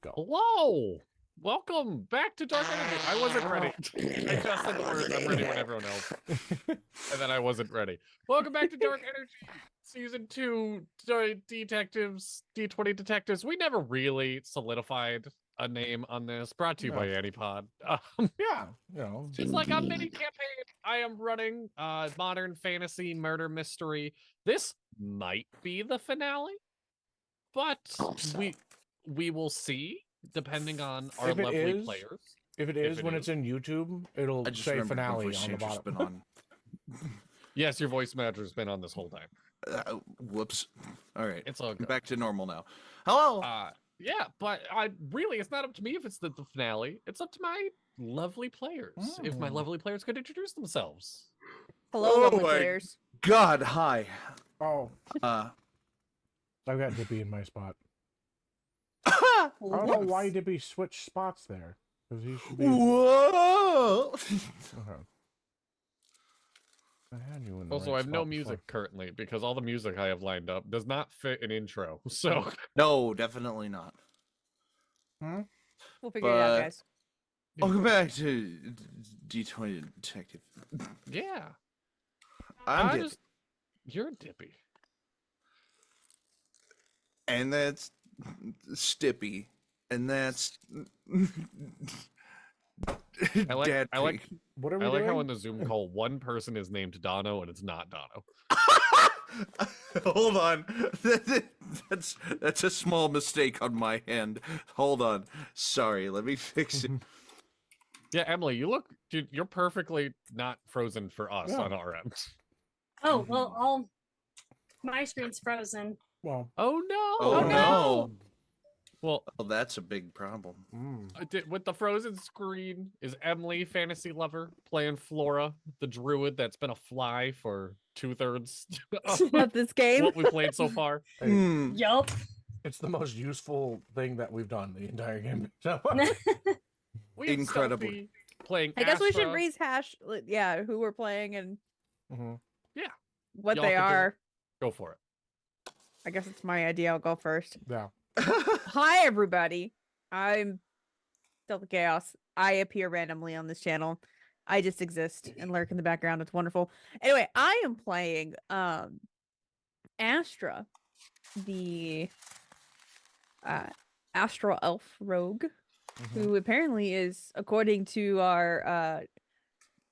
Go. Hello! Welcome back to Dark Energy. I wasn't ready. I just said the words, I'm ready when everyone else. And then I wasn't ready. Welcome back to Dark Energy, Season 2, Detectives, D20 Detectives. We never really solidified a name on this, brought to you by Anipod. Yeah, you know. It's like a mini campaign I am running, modern fantasy murder mystery. This might be the finale, but we will see depending on our lovely players. If it is, when it's in YouTube, it'll say finale on the bottom. Been on. Yes, your voice matter's been on this whole time. Whoops. All right, it's all good. Back to normal now. Hello. Yeah, but really, it's not up to me if it's the finale. It's up to my lovely players. If my lovely players could introduce themselves. Hello, lovely players. God, hi. Oh. I've got Dippy in my spot. I don't know why Dippy switched spots there. Because he should be. Whoa! Okay. I had you in the Also, I have no music currently because all the music I have lined up does not fit an intro. So no, definitely not. We'll figure it out, guys. Welcome back to D20 Detective. Yeah. I'm Dippy. You're Dippy. And that's Stippy. And that's I like what are we I like doing? how in the Zoom call one person is named Dono and it's not Dono. Hold on. That's a small mistake on my end. Hold on. Sorry, let me fix it. Yeah, Emily, dude, you're perfectly not frozen for us on our end. Oh, well, my screen's frozen. Well, oh no. Oh no. Well, that's a big problem. With the frozen screen is Emily, Fntsylover, playing Flora, the druid that's been a fly for 2/3 of this game. What we played so far. Yup. It's the most useful thing that we've done the entire game. So we have incredible. Stealthy playing I guess we should Astra. rehash, who we're playing and what Y'all they are. Go for it. I guess it's my idea. I'll go first. Yeah. Hi, everybody. I'm Stealthy Chaos. I appear randomly on this channel. I just exist and lurk in the background. It's wonderful. Anyway, I am playing Astra, the Astral Elf Rogue, who apparently is, according to our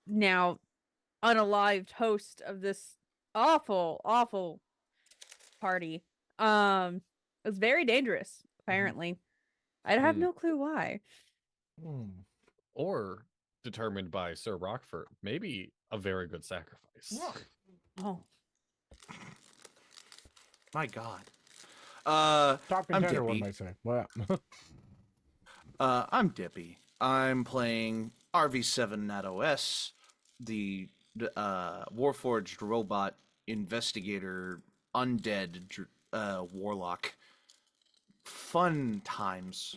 now unalived host of this awful party, it's very dangerous, apparently. I have no clue why. Or determined by Sir Rockford, maybe a very good sacrifice. Oh. My God. Top contender, one might say. Well, I'm Dippy. I'm playing RV7 NatOS, the Warforged robot investigator undead warlock. Fun times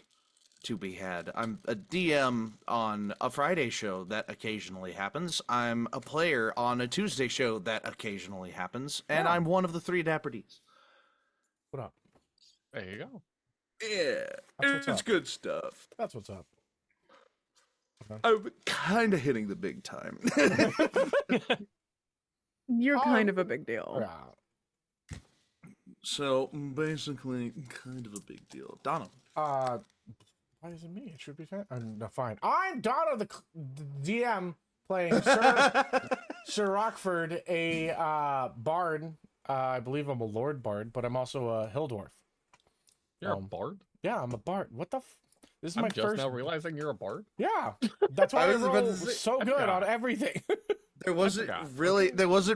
to be had. I'm a DM on a Friday show that occasionally happens. I'm a player on a Tuesday show that occasionally happens. And I'm one of the 3 Dapper Ds. what up? There you go. Yeah, it's good stuff. That's what's up. Okay. I'm kind of hitting the big time. You're kind of a big deal. Yeah. So, basically, kind of a big deal. Dono. Why is it me? It should be fine. No, fine. I'm Dono, the DM, playing Sir Rockford, a bard. I believe I'm a Lord Bard, but I'm also a Hill Dwarf. You're a bard? Yeah, I'm a bard. What the This is I'm my just first... now realizing you're a bard? Yeah, that's why I roll so good on everything. There wasn't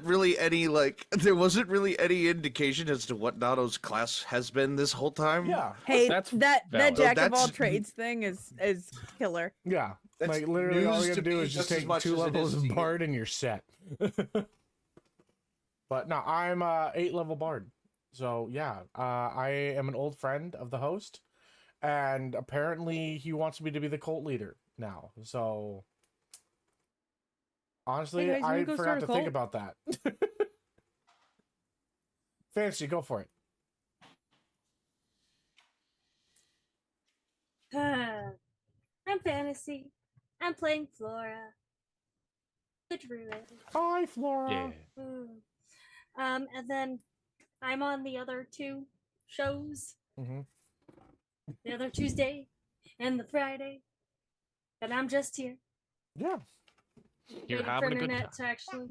really any indication as to what Dono's class has been this whole time. Yeah. Hey, That's that valid. jack of all trades thing is killer. Yeah. That's like literally all you news gotta to do me is just just as take much 2 as it levels is of to you. bard and you're set. But no, I'm 8 level bard. So yeah, I am an old friend of the host, and apparently he wants me to be the cult leader now. So honestly, Hey guys, you wanna I go forgot start a to think cult? about that. Fancy, go for it. I'm fantasy. I'm playing Flora, the druid. Hi, Flora. Yeah. Ooh. And then I'm on the other two shows, Mm-hmm. the other Tuesday and the Friday, and I'm just here. Yeah. You're waiting for having a good time. internet to actually.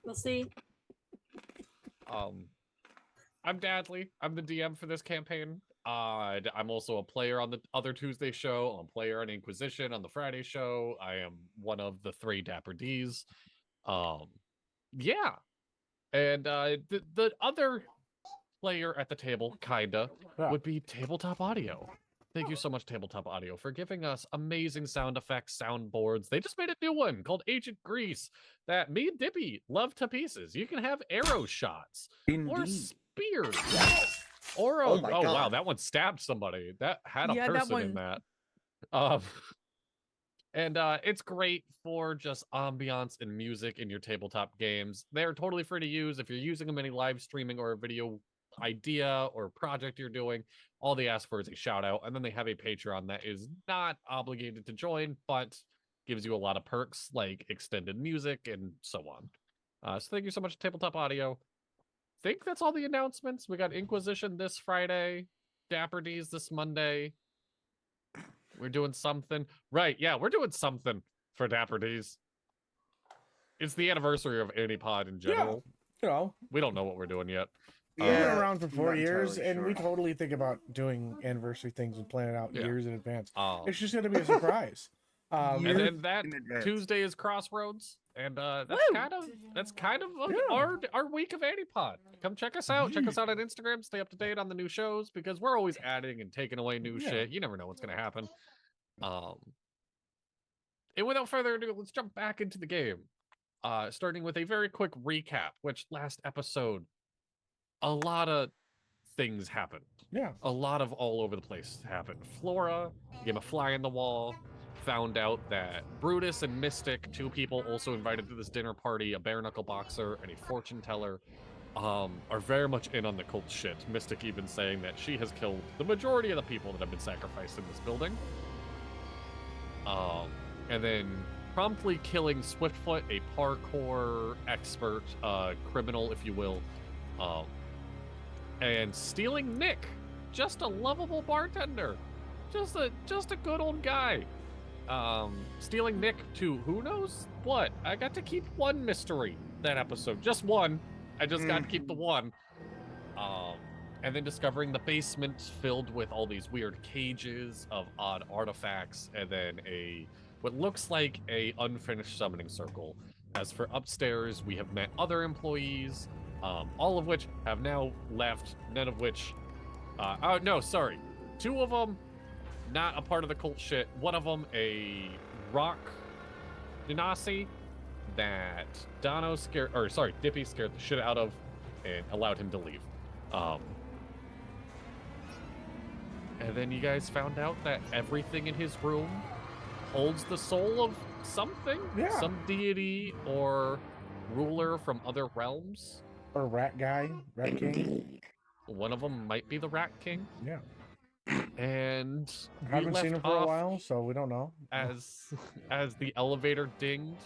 We'll see. I'm Dadley. I'm the DM for this campaign. I'm also a player on the other Tuesday show. I'm a player on Inquisition on the Friday show. I am one of the 3 Dapper Ds. Yeah. And the other player at the table, kinda, Yeah. would be Tabletop Audio. Thank you so much, Tabletop Audio, for giving us amazing sound effects, soundboards. They just made a new one called Agent Grease that me and Dippy love to pieces. You can have arrow shots or Indeed. spears. Or Oh my wow, God. that one stabbed somebody. That had a Yeah, that person in one- that. And it's great for just ambiance and music in your tabletop games. They're totally free to use. If you're using them in any live streaming or a video idea or project you're doing, all they ask for is a shout out. And then they have a Patreon that is not obligated to join, but gives you a lot of perks like extended music and so on. So thank you so much, Tabletop Audio. Think that's all the announcements. We got Inquisition this Friday, Dapper D's this Monday. We're doing something. Right, yeah, we're doing something for Dapper D's. It's the anniversary of Antipod in general. You know, We don't know what we're doing yet. we've been Yeah, around for I'm 4 not years, entirely and we sure. totally think about doing anniversary things and plan it out Yeah. years in advance. Um, It's just going to be a surprise. and Years then that in advance. Tuesday is Crossroads, and that's Woo! kind of Yeah. our week of Antipod. Come check us out. Check us out on Instagram. Stay up to date on the new shows because we're always adding and taking away new Yeah. shit. You never know what's gonna happen. And without further ado, let's jump back into the game. Starting with a very quick recap, which last episode, a lot of things happened. Yeah. A lot of all over the place happened. Flora became a fly in the wall, found out that Brutus and Mystic, 2 people also invited to this dinner party, a bare knuckle boxer and a fortune teller, are very much in on the cult shit. Mystic even saying that she has killed the majority of the people that have been sacrificed in this building. And then promptly killing Swiftfoot, a parkour expert, criminal, if you will, and stealing Nick, just a lovable bartender, just a good old guy. Stealing Nick to who knows what. I got to keep one mystery that episode, just one. I just got to keep the one. And then discovering the basement filled with all these weird cages of odd artifacts, and then what looks like a unfinished summoning circle. As for upstairs, we have met other employees, all of which have now left, none of which, oh no, sorry, 2 of them not a part of the cult shit. One of them a rock genasi that Dippy scared the shit out of and allowed him to leave. And then you guys found out that everything in his room holds the soul of something, Yeah. some deity or ruler from other realms. Or Rat Guy, Rat King. One of them might be the Rat King. Yeah. And we Haven't left seen him for a off while, so we don't know. as the elevator dinged,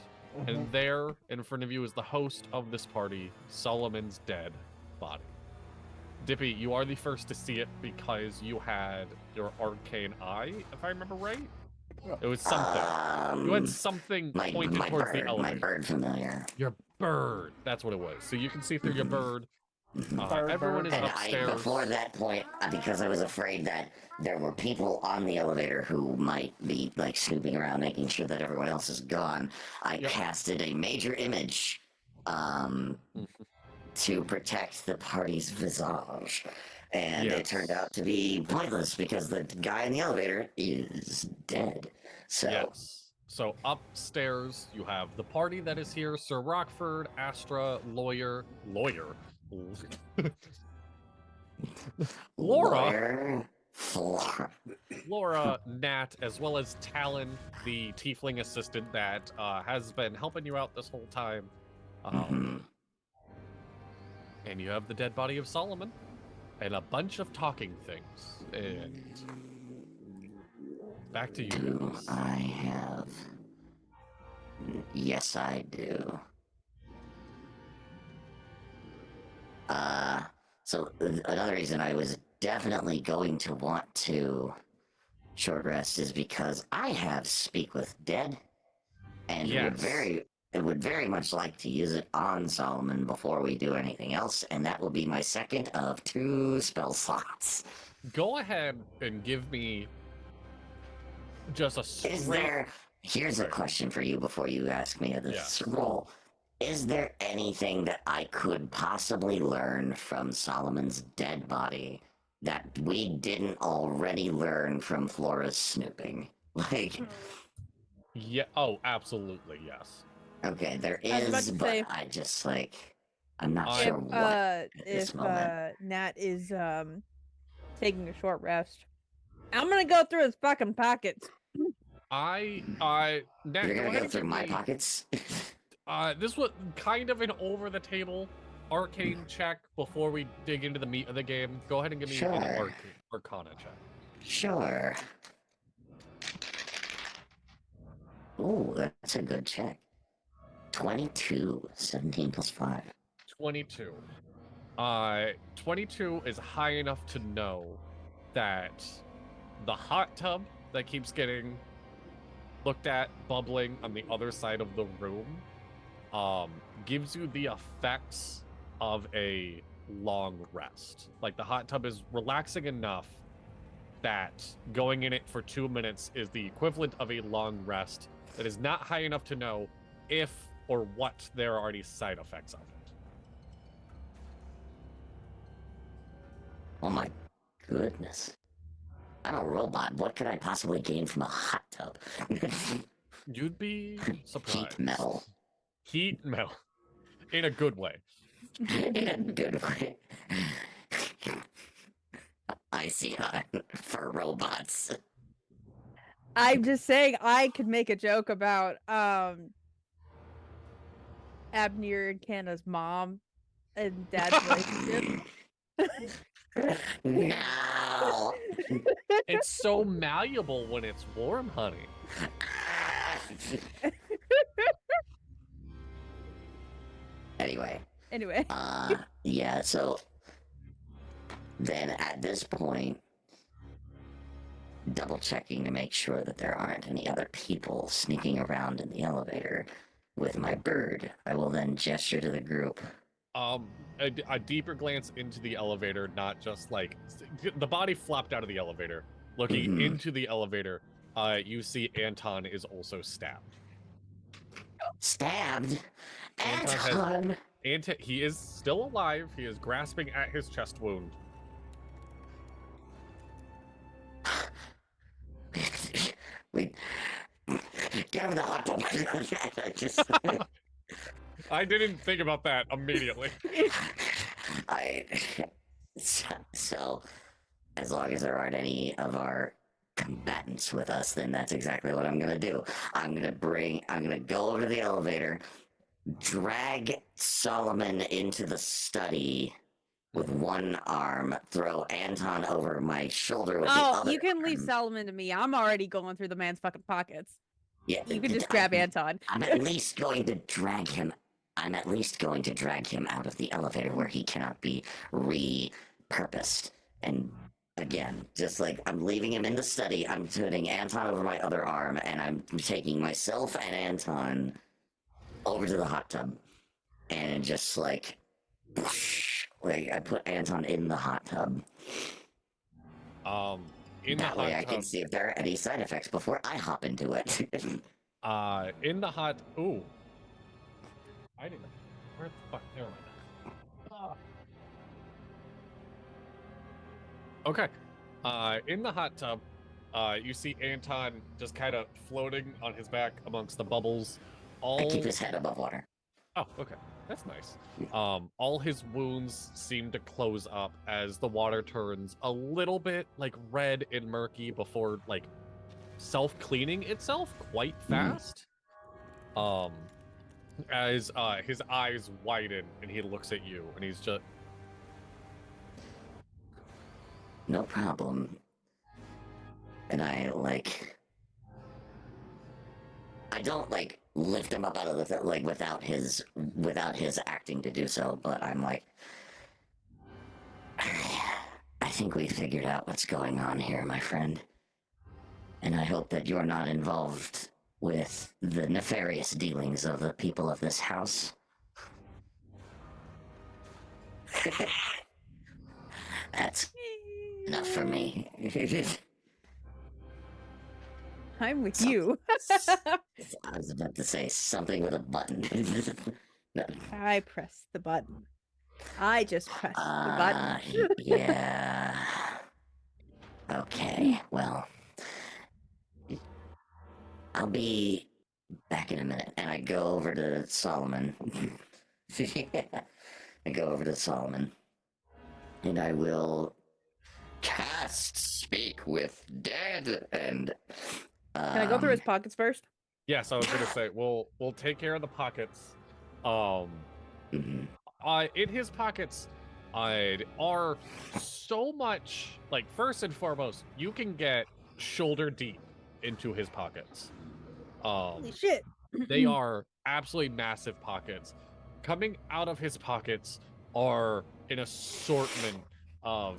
and there in front of you is the host of this party, Solomon's dead body. Dippy, you are the first to see it because you had your arcane eye, if I remember right. It was something. You had something pointed towards the elevator. My bird familiar. Your bird. That's what it was. So you can see through your bird. Bird, Everyone is And upstairs. before that point, because I was afraid that there were people on the elevator who might be like snooping around, making sure that everyone else is gone, I Yep. casted a major image to protect the party's visage. And it Yes. turned out to be pointless because the guy in the elevator is dead. So Yes. So upstairs, you have the party that is here: Sir Rockford, Astra, lawyer, Flora, Flora, Nat, as well as Talon, the tiefling assistant that has been helping you out this whole time. Mhm. And you have the dead body of Solomon. and a bunch of talking things. And back to you. Do Lucas. I have? Yes, I do. So another reason I was definitely going to want to short rest is because I have Speak with Dead, and Yes. would very much like to use it on Solomon before we do anything else, and that will be my second of 2 spell slots. Go ahead and give me just a Is straight. there? Here's a question for you before you ask me this roll. Is there anything that I could possibly learn from Solomon's dead body that we didn't already learn from Flora's snooping? Like, Yeah. Oh, absolutely. Yes. okay, there I was about is, to but say- I just like, I'm not I- sure what at this moment. Nat is taking a short rest, I'm gonna go through his fucking pockets. Nat, You're go gonna ahead go and through give my me, pockets? this was kind of an over-the-table arcane check before we dig into the meat of the game. Go ahead and give me an Sure. arcana check. Sure. Ooh, that's a good check. 22, 17 plus 5. 22. 22 is high enough to know that the hot tub that keeps getting looked at bubbling on the other side of the room gives you the effects of a long rest. Like the hot tub is relaxing enough that going in it for 2 minutes is the equivalent of a long rest that is not high enough to know if or what there are any side effects of it. Oh my goodness. I'm a robot. What could I possibly gain from a hot tub? You'd be surprised. Heat metal. Heat metal. In a good way. In a good way. Icy hot for robots. I'm just saying I could make a joke about Abner and Kanna's mom and dad's relationship. No. It's so malleable when it's warm, honey. Anyway. Anyway. Yeah, so then at this point, double checking to make sure that there aren't any other people sneaking around in the elevator with my bird, I will then gesture to the group. A deeper glance into the elevator, not just like the body flopped out of the elevator. Looking Mhm. into the elevator, you see Anton is also stabbed. Stabbed? Anton Anton! He is still alive. He is grasping at his chest wound. We get him the hot tub. I just I didn't think about that immediately. so as long as there aren't any of our combatants with us, then that's exactly what I'm gonna do. I'm gonna go over to the elevator, drag Solomon into the study with one arm, throw Anton over my shoulder with the other You can leave arm. Solomon to me. I'm already going through the man's fucking pockets. Yeah, You can just grab Anton. I'm at least going to drag him. I'm at least going to drag him out of the elevator where he cannot be repurposed. And again, just like I'm leaving him in the study, I'm putting Anton over my other arm, and I'm taking myself and Anton over to the hot tub, and just like, whoosh, like I put Anton in the hot tub. In That the way hot I tub, can see if there are any side effects before I hop into it. in the hot. Ooh. I didn't. Where the fuck? Never mind. Okay. In the hot tub, you see Anton just kind of floating on his back amongst the bubbles. I keep his head above water. Oh, okay. That's nice. All his wounds seem to close up as the water turns a little bit like red and murky before like self-cleaning itself quite fast. As his eyes widen and he looks at you and he's just No problem. And I don't lift him up out of the without his acting to do so, but I'm like, I think we figured out what's going on here, my friend. And I hope that you're not involved with the nefarious dealings of the people of this house. That's enough for me. I'm with Some- you. I was about to say something with a button. No. I pressed the button. I just pressed the button. Yeah. Okay, well, I'll be back in a minute. And I go over to Solomon. I go over to Solomon. And I will cast Speak with Dead. And Can I go through his pockets first? Yes, I was gonna say we'll take care of the pockets. mhm. In his pockets, are so much like first and foremost, you can get shoulder deep into his pockets. Holy shit. They are absolutely massive pockets. Coming out of his pockets are an assortment of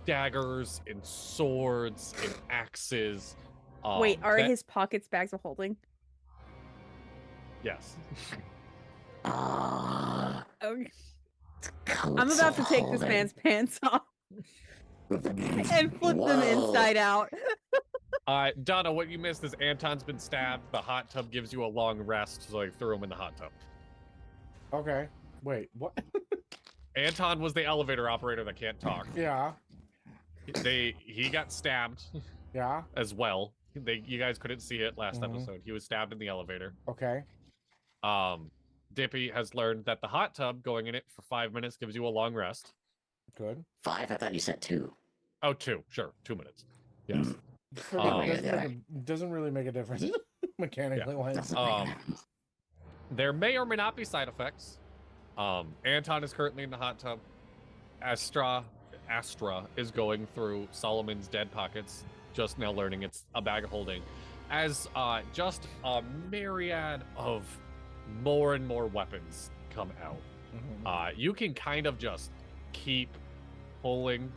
daggers and swords and axes. Wait, are that- his pockets bags of holding? Yes. Ah, Okay. coats I'm about to of take this holding. man's pants off and flip them Whoa. inside out. Donna, what you missed is Anton's been stabbed. The hot tub gives you a long rest, so I threw him in the hot tub. Okay. Wait, what? Anton was the elevator operator that can't talk. Yeah. He got stabbed Yeah. as well. You guys couldn't see it last Mhm. episode. He was stabbed in the elevator. Okay. Dippy has learned that the hot tub going in it for 5 minutes gives you a long rest. Good. 5? I thought you said 2. Oh, 2. Sure, 2 minutes. Yes. Mm. For Oh, me, yeah. doesn't really make a difference mechanically wise. Doesn't make Um, sense. There may or may not be side effects. Anton is currently in the hot tub. Astra is going through Solomon's dead pockets, just now learning it's a bag of holding, as just a myriad of more and more weapons come out. Mhm. You can kind of just keep pulling.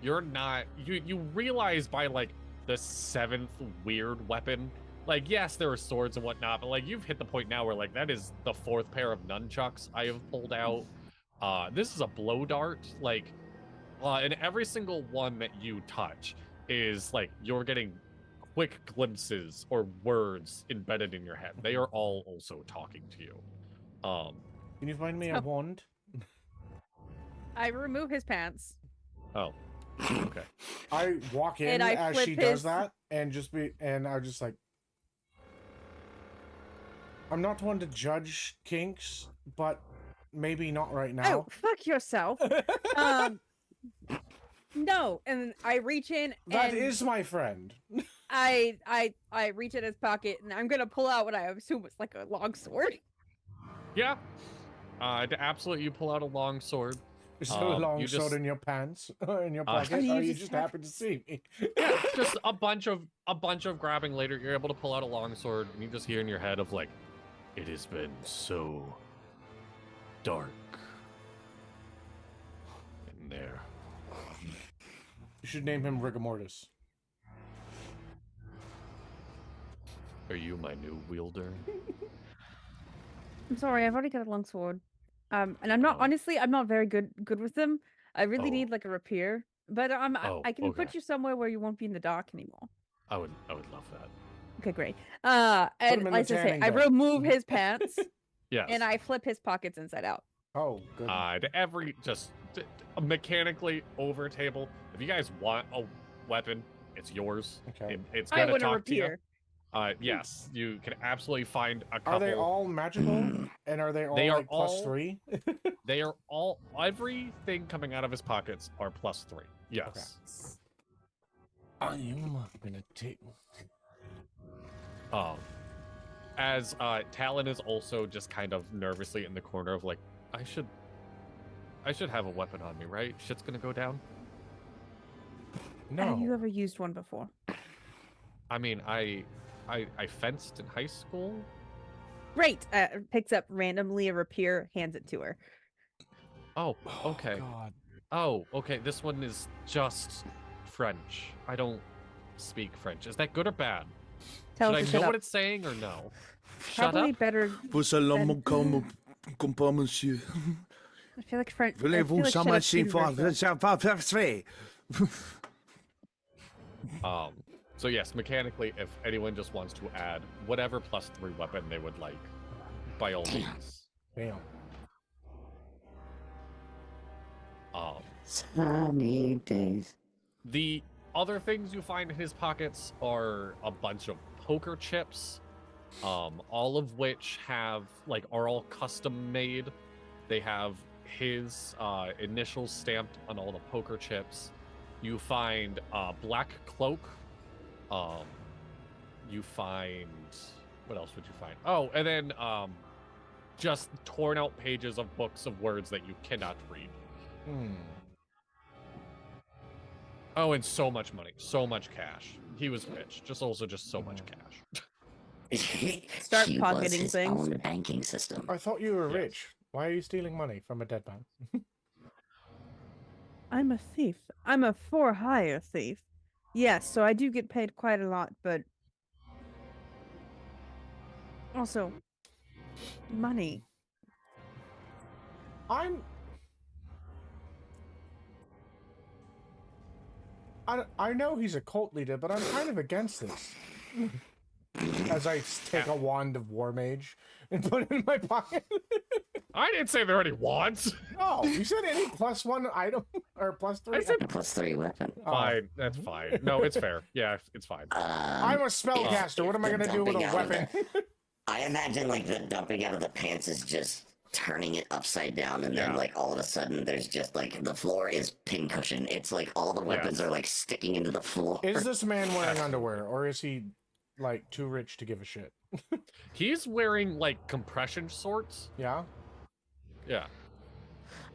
You're not you realize by like the 7th weird weapon, like yes, there are swords and whatnot, but like you've hit the point now where like that is the 4th pair of nunchucks I have pulled out. This is a blow dart, like and every single one that you touch is like you're getting quick glimpses or words embedded in your head. They are all also talking to you. Can you find me a Oh. wand? I remove his pants. Oh, okay. I walk in And I as flip she does his- that, and I'm just like, I'm not one to judge kinks, but maybe not right Oh, now. fuck yourself. No, and I reach in That and is my friend. I reach in his pocket and I'm gonna pull out what I assume is like a long sword. Yeah. To absolutely, you pull out a long sword. Is there a long you sword just- in your pants, in your Uh, pocket? I mean, or you are you just just have- happy to see me? Yeah, just a bunch of grabbing later. You're able to pull out a long sword, and you just hear in your head of like, "It has been so dark in there." You should name him Rigor Mortis. Are you my new wielder? I'm sorry, I've already got a long sword. And I'm not Oh. honestly, I'm not very good with them. I really Oh. need like a rapier. But Oh, I can okay. put you somewhere where you won't be in the dark anymore. I would love that. Okay, great. him And in the like I say, tanning I bed. remove his pants Yes. and I flip his pockets inside out. Oh, good. To every mechanically over table. If you guys want a weapon, it's yours. Okay. It's I gonna want a talk to you. rapier. Yes, you can absolutely find a couple. Are they all magical? And are they all They are like plus all- 3? They are all everything coming out of his pockets are +3. Yes. I'm gonna take. As Talon is also just kind of nervously in the corner of like, I should have a weapon on me, right? Shit's gonna go down. Have you No. ever used one before? I mean, I fenced in high school. Great. Picks up randomly a rapier, hands it to her. Oh, okay. God. Oh, okay. This one is just French. I don't speak French. Is that good or bad? Tell Should us I to know shut what up. it's saying or no? Shut Probably up. better. Vous allez Ben- me comprendre, monsieur. I feel like French. I feel Voulez-vous like shut jamais up's universal. So yes, mechanically, if anyone just wants to add whatever +3 weapon they would like, by all means. Damn. Sunny days. The other things you find in his pockets are a bunch of poker chips, all of which are all custom made. They have his initials stamped on all the poker chips. You find a black cloak. You find, what else would you find? Oh, and then just torn out pages of books of words that you cannot read. Hmm. Oh, and so much money, so much cash. He was rich, just so much cash. Start He was pocketing his things. own banking system. I thought you were Yes. rich. Why are you stealing money from a dead man? I'm a thief. I'm a for-hire thief. Yes, so I do get paid quite a lot, but also money. I know he's a cult leader, but I'm kind of against this. As I take a wand of War Mage and put it in my pocket. I didn't say there are any wands. Oh, you said any +1 item or +3? I said A +3 weapon. Oh. fine. That's fine. No, it's fair. Yeah, it's fine. I'm a spellcaster. What am I gonna do with a weapon? I imagine like the dumping out of the pants is just turning it upside down, and then Yeah. like all of a sudden there's just like the floor is pincushion. It's like all the weapons are like sticking into the floor. Is this man wearing underwear, or is he like too rich to give a shit? He's wearing like compression shorts. Yeah. Yeah.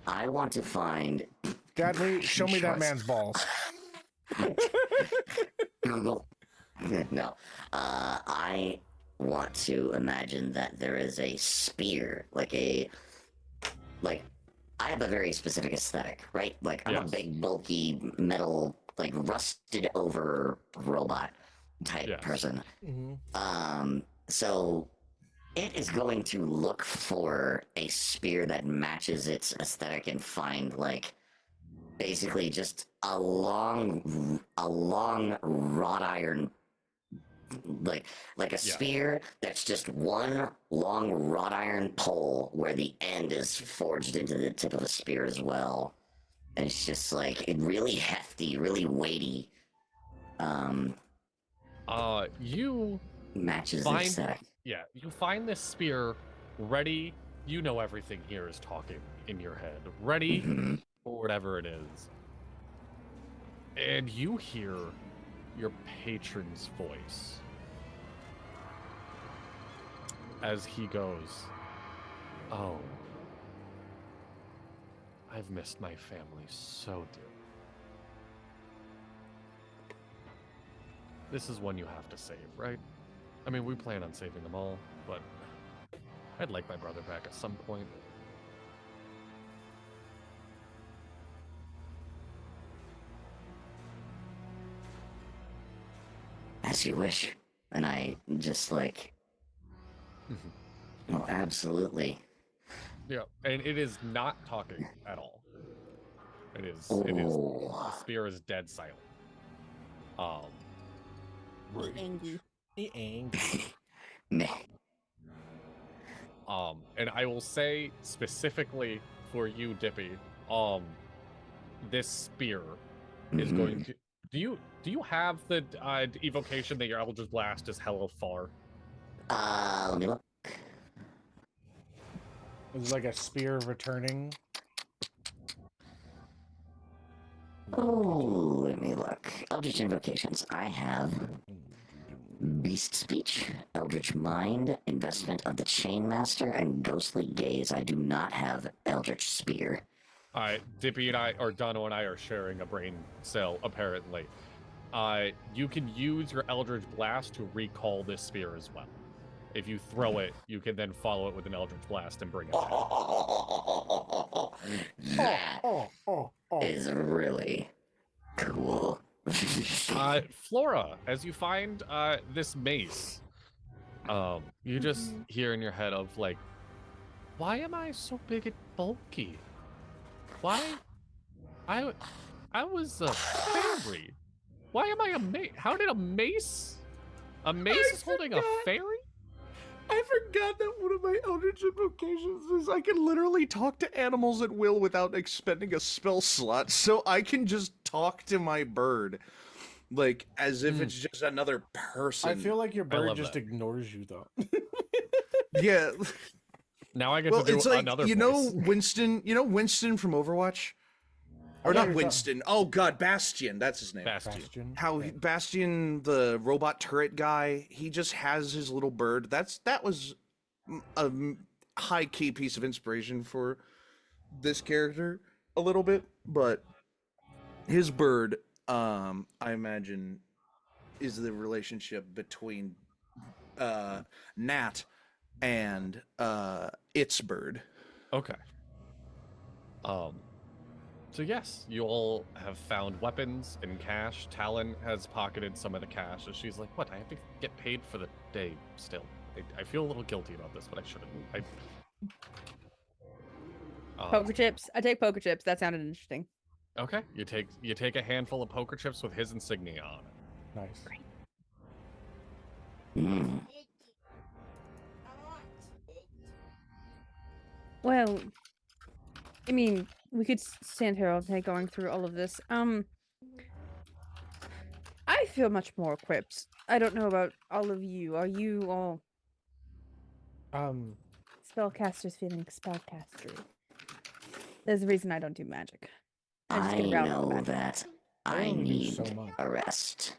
I want to find Dadley, show me that Trust. man's balls. Google. No. I want to imagine that there is a spear, like I have a very specific aesthetic, right? Like I'm a Yes. big, bulky, metal, like rusted over robot type Yes. person. Mm-hmm. So it is going to look for a spear that matches its aesthetic and find like basically just a long wrought iron, like a spear that's just one long wrought iron pole where the end is forged into the tip of a spear as well. And it's just like really hefty, really weighty. You Matches the Find- aesthetic. Yeah, you find this spear ready. You know everything here is talking in your head. Ready Mhm. for whatever it is. And you hear your patron's voice as he goes, "Oh, I've missed my family so dearly. This is one you have to save, right? I mean, we plan on saving them all, but I'd like my brother back at some point." As you wish. And I just like, oh, absolutely. Yeah, and it is not talking at all. It is. The Oh, spear is dead silent. Angry. meh. And I will say specifically for you, Dippy, this spear is going to. Do you have the evocation that your Eldritch Blast is hella far? Let me look. It's like a spear returning. Oh, let me look. Eldritch invocations. I have Beast Speech, Eldritch Mind, Investment of the Chainmaster, and Ghostly Gaze. I do not have Eldritch Spear. Dippy and I, or Dono and I, are sharing a brain cell, apparently. You can use your Eldritch Blast to recall this spear as well. If you throw it, you can then follow it with an Eldritch Blast and bring it back. That is really cool. Flora, as you find this mace, you just hear in your head of like, why am I so big and bulky? Why? I was a fairy. Why am I a mace? How did a mace? A mace is holding a fairy? I forgot that one of my Eldritch invocations is I can literally talk to animals at will without expending a spell slot, so I can just talk to my bird, like, as if it's just another person. I feel like your bird love just that. ignores you, though. Yeah. Now I get Well, to do it's like, another you know voice. Winston from Overwatch? Or Yeah, not you're Winston. Oh, God, Bastion. That's his name. Bastion. How Bastion, the robot turret guy, he just has his little bird. That was a high key piece of inspiration for this character a little bit, but his bird, I imagine, is the relationship between Nat and its bird. Okay. So yes, you all have found weapons and cash. Talon has pocketed some of the cash, and she's like, "What? I have to get paid for the day still. I feel a little guilty about this, but I shouldn't." Poker chips. I take poker chips. That sounded interesting. Okay, you take a handful of poker chips with his insignia on it. Nice. Mm. Well, I mean, we could stand here all day going through all of this. I feel much more equipped. I don't know about all of you. Are you all spellcasters feeling spellcastery? There's a reason I don't do magic. just I get around know magic. that I I only do need so much. a rest.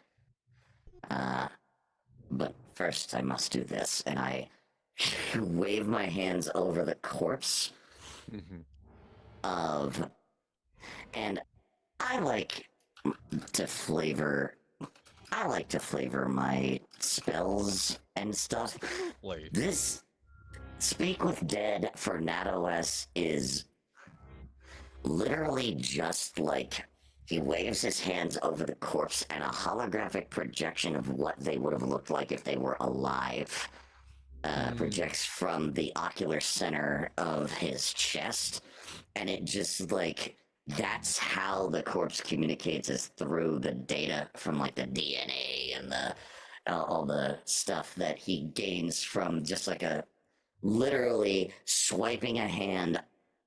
But first I must do this, and I wave my hands over the corpse of, and I like to flavor my spells and stuff. Like, This Speak with Dead for NatOS is literally just like he waves his hands over the corpse and a holographic projection of what they would have looked like if they were alive projects from the ocular center of his chest, and it just like that's how the corpse communicates, is through the data from like the DNA and the all the stuff that he gains from just like a literally swiping a hand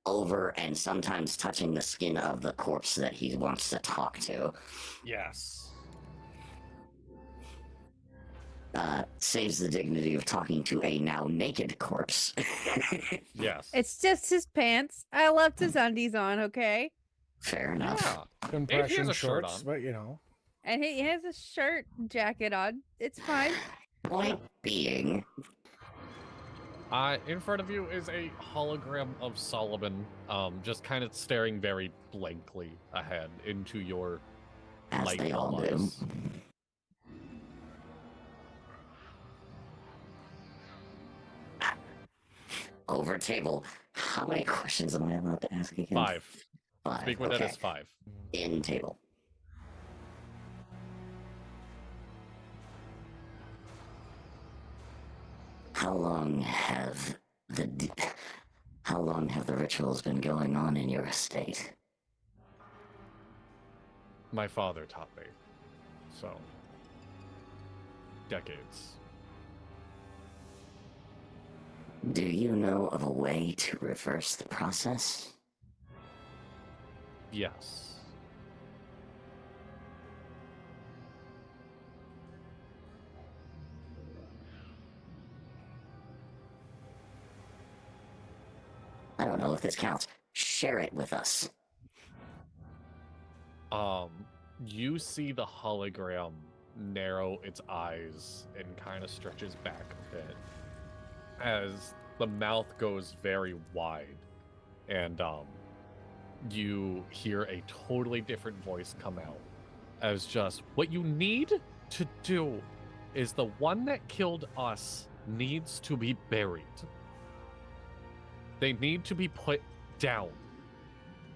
over and sometimes touching the skin of the corpse that he wants to talk to. yes. Saves the dignity of talking to a now naked corpse. Yes. It's just his pants. I left his undies on, okay? Fair enough. Yeah. Compression a shirt shorts, on. but you know. And he has a shirt and jacket on. It's fine. Point being, In front of you is a hologram of Solomon, just kind of staring very blankly ahead into your as light they all do. eyes. Over table. How many questions am I allowed to ask again? 5. Five. Speak with okay. it as 5. In table. How long have the rituals been going on in your estate? My father taught me. So, decades. Do you know of a way to reverse the process? Yes. I don't know if this counts. Share it with us. You see the hologram narrow its eyes and kind of stretches back a bit as the mouth goes very wide, and you hear a totally different voice come out as just, what you need to do is the one that killed us needs to be buried. They need to be put down.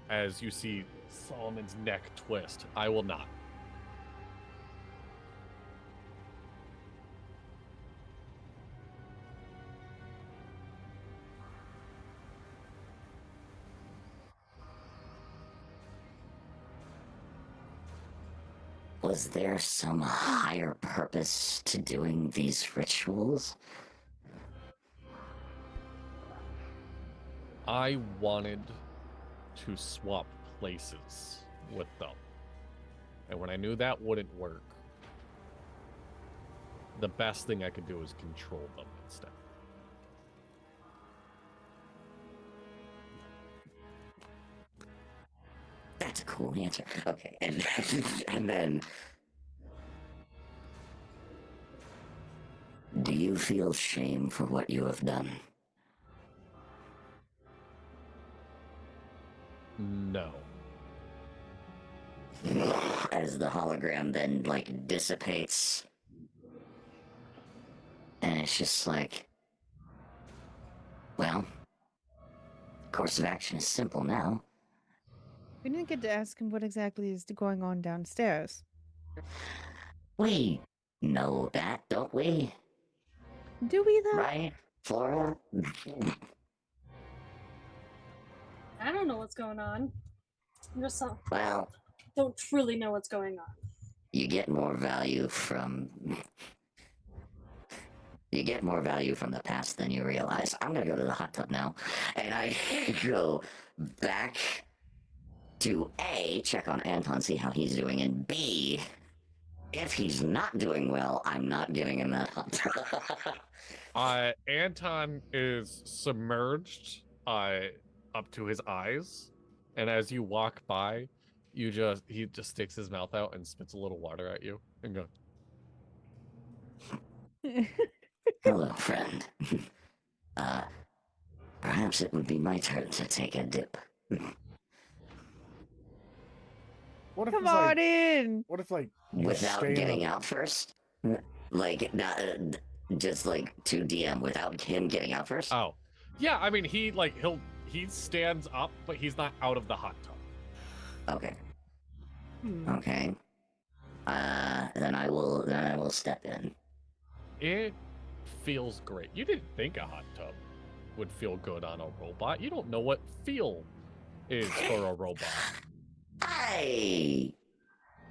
As you see Solomon's neck twist. I will not. Was there some higher purpose to doing these rituals? I wanted to swap places with them. And when I knew that wouldn't work, the best thing I could do is control them instead. That's a cool answer. Okay, and and then, do you feel shame for what you have done? No. As the hologram then, like, dissipates. And it's just like, well, course of action is simple now. We didn't get to ask him what exactly is going on downstairs. We know that, don't we? Do we though? Right, Flora? I don't know what's going on. I'm just Well, don't truly know what's going on. you get more value from the past than you realize. I'm gonna go to the hot tub now, and I go back to A, check on Anton, see how he's doing, and B, if he's not doing well, I'm not giving him that hot tub. Anton is submerged up to his eyes, and as you walk by, he just sticks his mouth out and spits a little water at you and goes, Hello, friend. Perhaps it would be my turn to take a dip. What if Come it's on like, in. what if like you Without stay in getting the- out first? Like, not, just like 2DM without him getting out first? oh. Yeah, I mean, he stands up, but he's not out of the hot tub. Okay. Hmm. Okay. Then I will step in. It feels great. You didn't think a hot tub would feel good on a robot. You don't know what feel is for a robot. I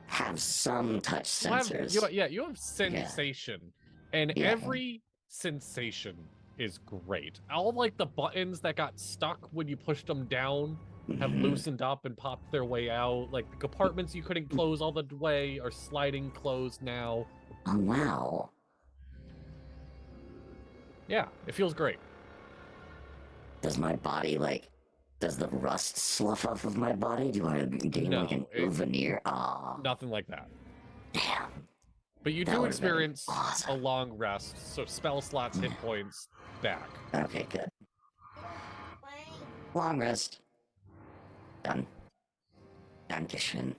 have some touch sensors. You have sensation, and Yeah. every sensation is great. All like the buttons that got stuck when you pushed them down have Mhm. loosened up and popped their way out. Like the compartments you couldn't close all the way are sliding closed now. Oh, wow. Yeah, it feels great. Does my body, like, does the rust slough off of my body? Do I gain, like, an No, veneer? Aw, Nothing like that. damn. But you That do would've been experience awesome. a long rest, so spell slots, hit points back. Okay, good. Long rest. Done. Dankeschön.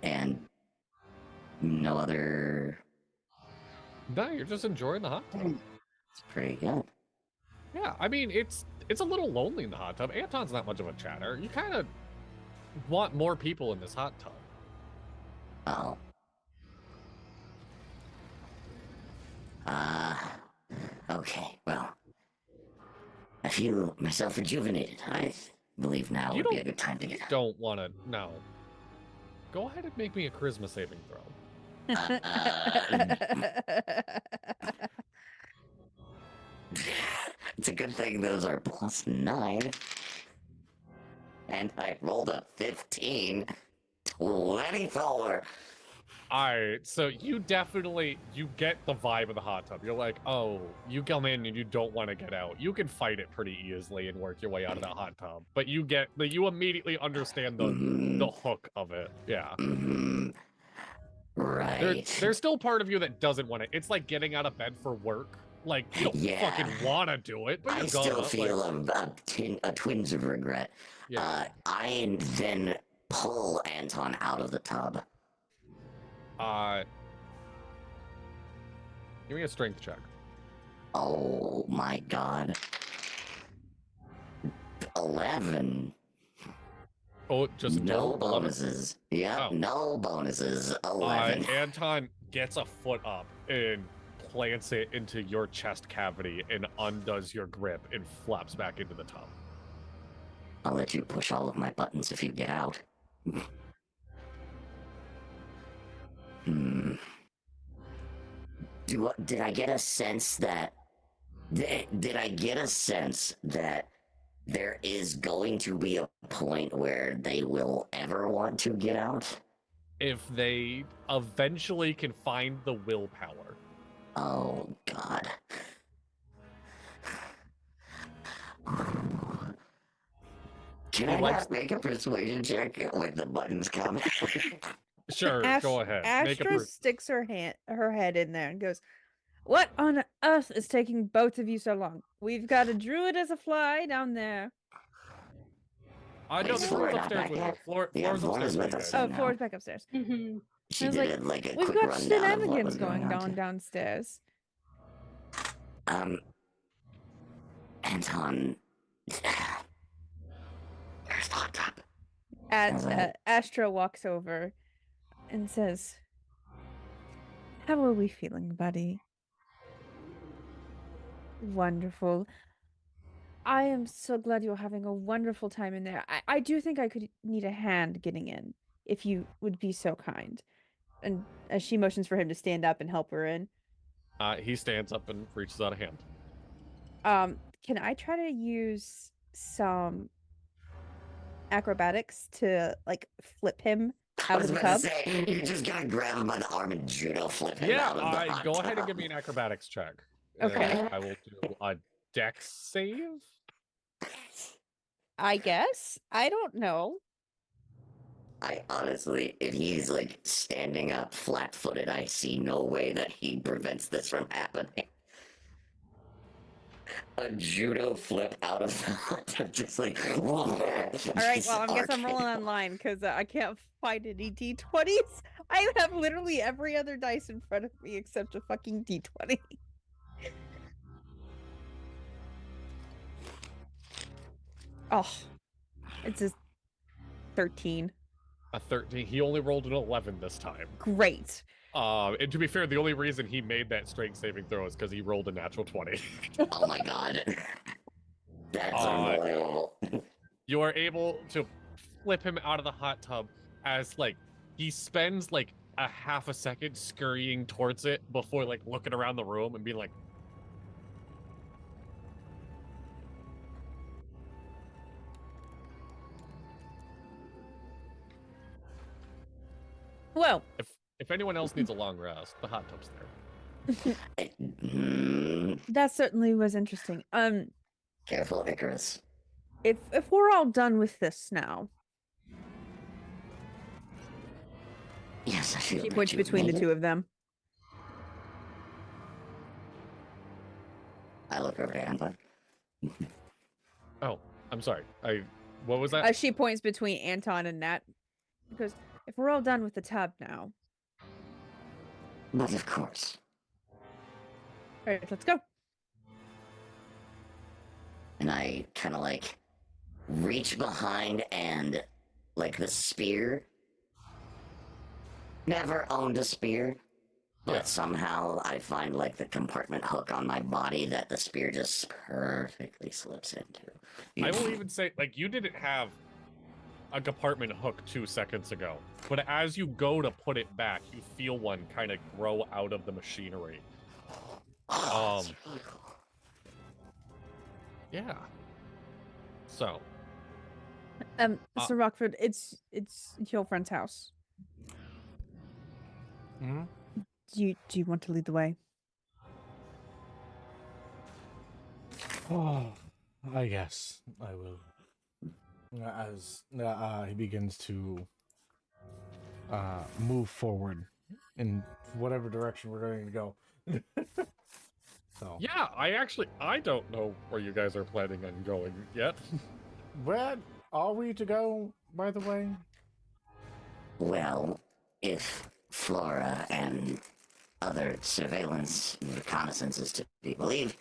And no other... No, you're just enjoying the hot tub. It's pretty good. Yeah, I mean, it's a little lonely in the hot tub. Anton's not much of a chatter. You kind of want more people in this hot tub. Oh. Okay, well. I feel myself rejuvenated. I believe now You would be a don't- good time to get out. Don't want to, no. Go ahead and make me a charisma saving throw. It's a good thing those are +9. And I rolled a 15. 24. Alright, so you get the vibe of the hot tub. You're like, oh, you come in and you don't want to get out. You can fight it pretty easily and work your way out of the hot tub. But you immediately understand the hook of it. Yeah. Right. There's still part of you that doesn't want it. It's like getting out of bed for work Like, you don't Yeah. fucking want to do it, but I you're still gonna. feel Like, a twinge of regret. yeah. I then pull Anton out of the tub. Give me a strength check. Oh my god. 11. Oh, just in No total? 11? bonuses. Yep, Oh. no bonuses. 11. Anton gets a foot up and plants it into your chest cavity and undoes your grip and flaps back into the tub. I'll let you push all of my buttons if you get out. Hmm. Did I get a sense that... Did I get a sense that there is going to be a point where they will ever want to get out? If they eventually can find the willpower. Oh, God. Can I make a persuasion check with the buttons come? Sure, go ahead. Astra sticks her head in there and goes, "What on earth is taking both of you so long? We've got a druid as a fly down there." No, Is the Flora Flora's not upstairs back with yet? her. Flora's Yeah, upstairs Flora's with with you us. guys. Oh, now. Flora's back upstairs. She I was did like a We've quick got rundown of what shenanigans was going on. on downstairs. Anton. Where's the hot tub? Astra walks over and says, "How are we feeling, buddy?" "Wonderful. I am so glad you're having a wonderful time in there. I do think I could need a hand getting in, if you would be so kind." And as she motions for him to stand up and help her in, He stands up and reaches out a hand. can I try to use some acrobatics to like flip him out of the tub? Say, you just gotta grab him by the arm and judo flip him out of the hot Go ahead and tub. give me an acrobatics check. Okay. I will do a dex save. I guess. I don't know. I honestly, if he's like standing up flat-footed, I see no way that he prevents this from happening. A judo flip out of the hot tub, just like. All right, well, I guess I'm rolling online because I can't find any D20s. I have literally every other dice in front of me except a fucking D20. Oh, it's a 13. A 13. He only rolled an 11 this time. Great. And to be fair, the only reason he made that strength saving throw is because he rolled a natural 20. Oh my god. That's unbelievable. You are able to flip him out of the hot tub as like he spends like a half a second scurrying towards it before like looking around the room and being like, Well, if anyone else needs a long rest, the hot tub's there. That certainly was interesting. Careful, Icarus. If we're all done with this now. Yes, I feel. She points between the two of them. I look over to Anton. Oh, I'm sorry. What was that? She points between Anton and Nat. Because if we're all done with the tub now. But of course. All right, let's go. And I kind of like reach behind and like the spear. Never owned a spear, but somehow I find like the compartment hook on my body that the spear just perfectly slips into. I will even say, like, you didn't have a compartment hook 2 seconds ago, but as you go to put it back, you feel one kind of grow out of the machinery. That's really cool. Yeah. So. Sir Rockford, it's your friend's house. Hmm? Do you want to lead the way? Oh, I guess I will. As he begins to move forward in whatever direction we're going to go. So Yeah, I don't know where you guys are planning on going yet. where are we to go, by the way? Well, if Flora and other surveillance and reconnaissance is to be believed,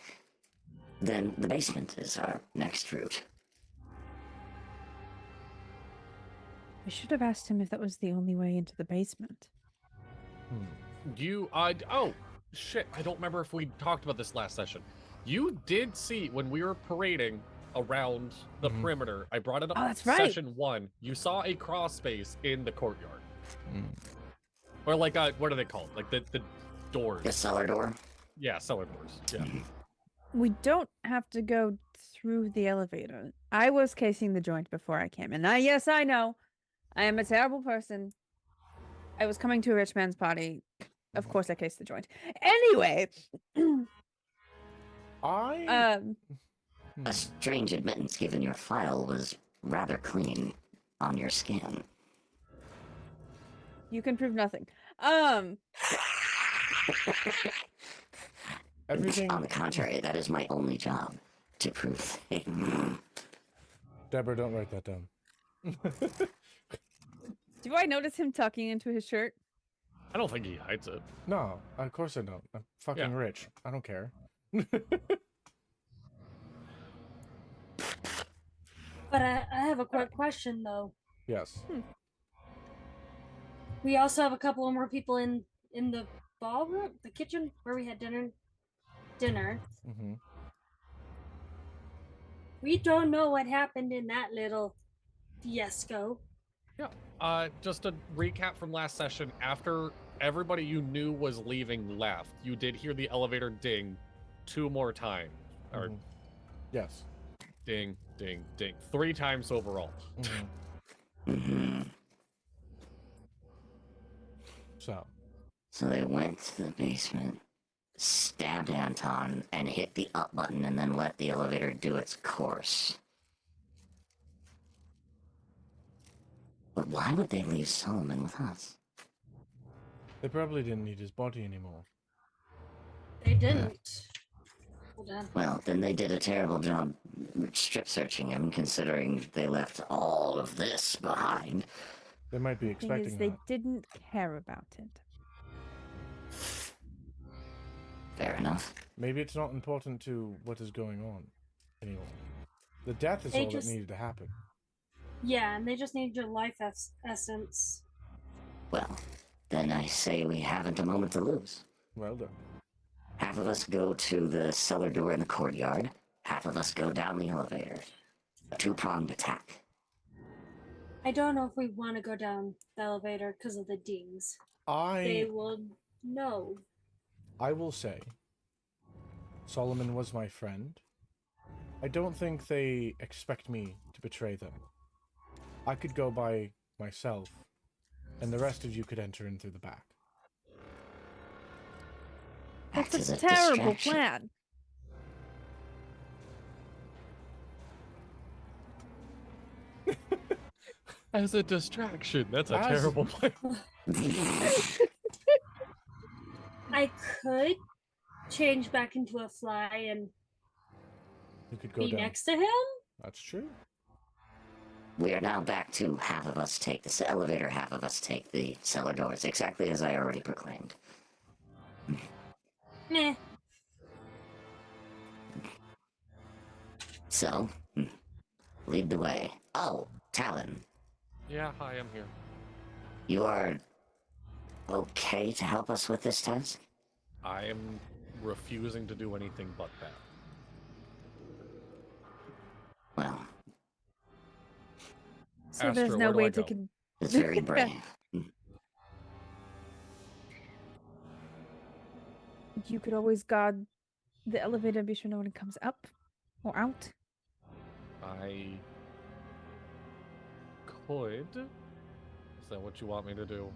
then the basement is our next route. I should have asked him if that was the only way into the basement. Oh, shit, I don't remember if we talked about this last session. You did see when we were parading around the Mhm. perimeter, I brought it up Oh, that's right. session 1. You saw a cross space in the courtyard. Or like, what are they called? Like the doors. The cellar door? Yeah, cellar doors. Yeah. We don't have to go through the elevator. I was casing the joint before I came, and yes, I know, I am a terrible person. I was coming to a rich man's party. Of course, I cased the joint. Anyway, I A strange admittance given your file was rather clean on your scan. you can prove nothing. everything. On the contrary, that is my only job, to prove things. Deborah, don't write that down. Do I notice him tucking into his shirt? I don't think he hides it. No, of course I don't. I'm fucking Yeah. rich. I don't care. But I have a quick question though. Yes. We also have a couple more people in the ballroom, the kitchen where we had dinner. Mm-hmm. We don't know what happened in that little fiasco. Yeah. Just a recap from last session. After everybody you knew was leaving left, you did hear the elevator ding 2 more times. Or Mhm. Yes. ding, ding, ding. 3 times overall. So So they went to the basement, stabbed Anton, and hit the up button, and then let the elevator do its course. But why would they leave Solomon with us? they probably didn't need his body anymore. They didn't. Hold on. Well, then they did a terrible job strip searching him, considering they left all of this behind. They might be Thing expecting is, they that. didn't care about it. Fair enough. Maybe it's not important to what is going on anymore. The death is They all just- that needed to happen. Yeah, and they just need your life essence. Well, then I say we haven't a moment to lose. Well done. Half of us go to the cellar door in the courtyard, half of us go down the elevator. A two-pronged attack. I don't know if we want to go down the elevator because of the dings. They will know. I will say, Solomon was my friend. I don't think they expect me to betray them. I could go by myself, and the rest of you could enter in through the back. Act That's as a a terrible distraction. plan. As a distraction. That's a As- terrible plan. I could change back into a fly and You could go be down. next to him. That's true. We are now back to half of us take the elevator, half of us take the cellar doors, exactly as I already proclaimed. Meh. So, lead the way. Oh, Talon, Yeah, hi, I'm here. you are okay to help us with this task? I am refusing to do anything but that. Well, So Astra, there's where no do I way to go? it's very brave. You could always guard the elevator and be sure no one comes up or out. I could. Is that what you want me to do?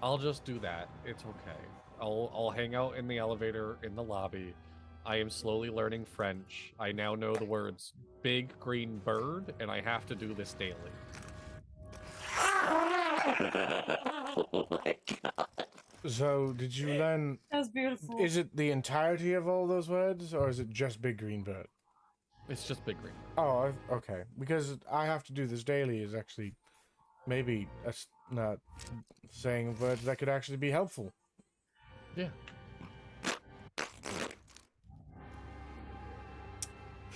I'll just do that. It's okay. I'll hang out in the elevator in the lobby. I am slowly learning French. I now know the words big green bird, and I have to do this daily. Oh my god. So, did you learn? That was beautiful. Is it the entirety of all those words, or is it just Big Green Bird? It's just Big Green. Oh, okay. Because I have to do this daily is actually maybe not saying words that could actually be helpful. Yeah.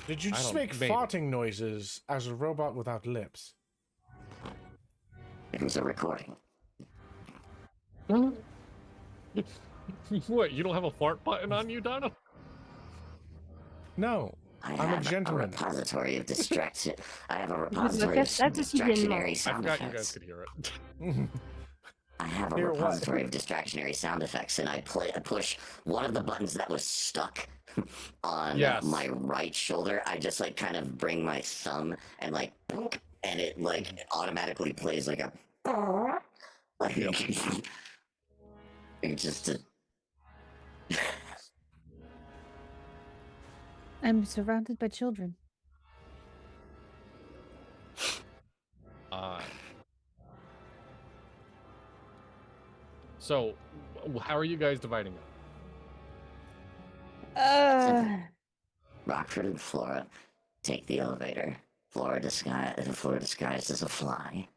Did you just make farting noises as a robot without lips? It was a recording. What? You don't have a fart button on you, Donna? No. I'm a gentleman. A repository of distraction. I have a repository of distractionary sound effects. I forgot you guys could hear it. I have a repository of distractionary sound effects, and I push one of the buttons that was stuck on my right shoulder. I just like kind of bring my thumb and like, and it like automatically plays like a. Like, it's just a. I'm surrounded by children. So, how are you guys dividing up? Rockford and Flora take the elevator. Flora disguised as a fly.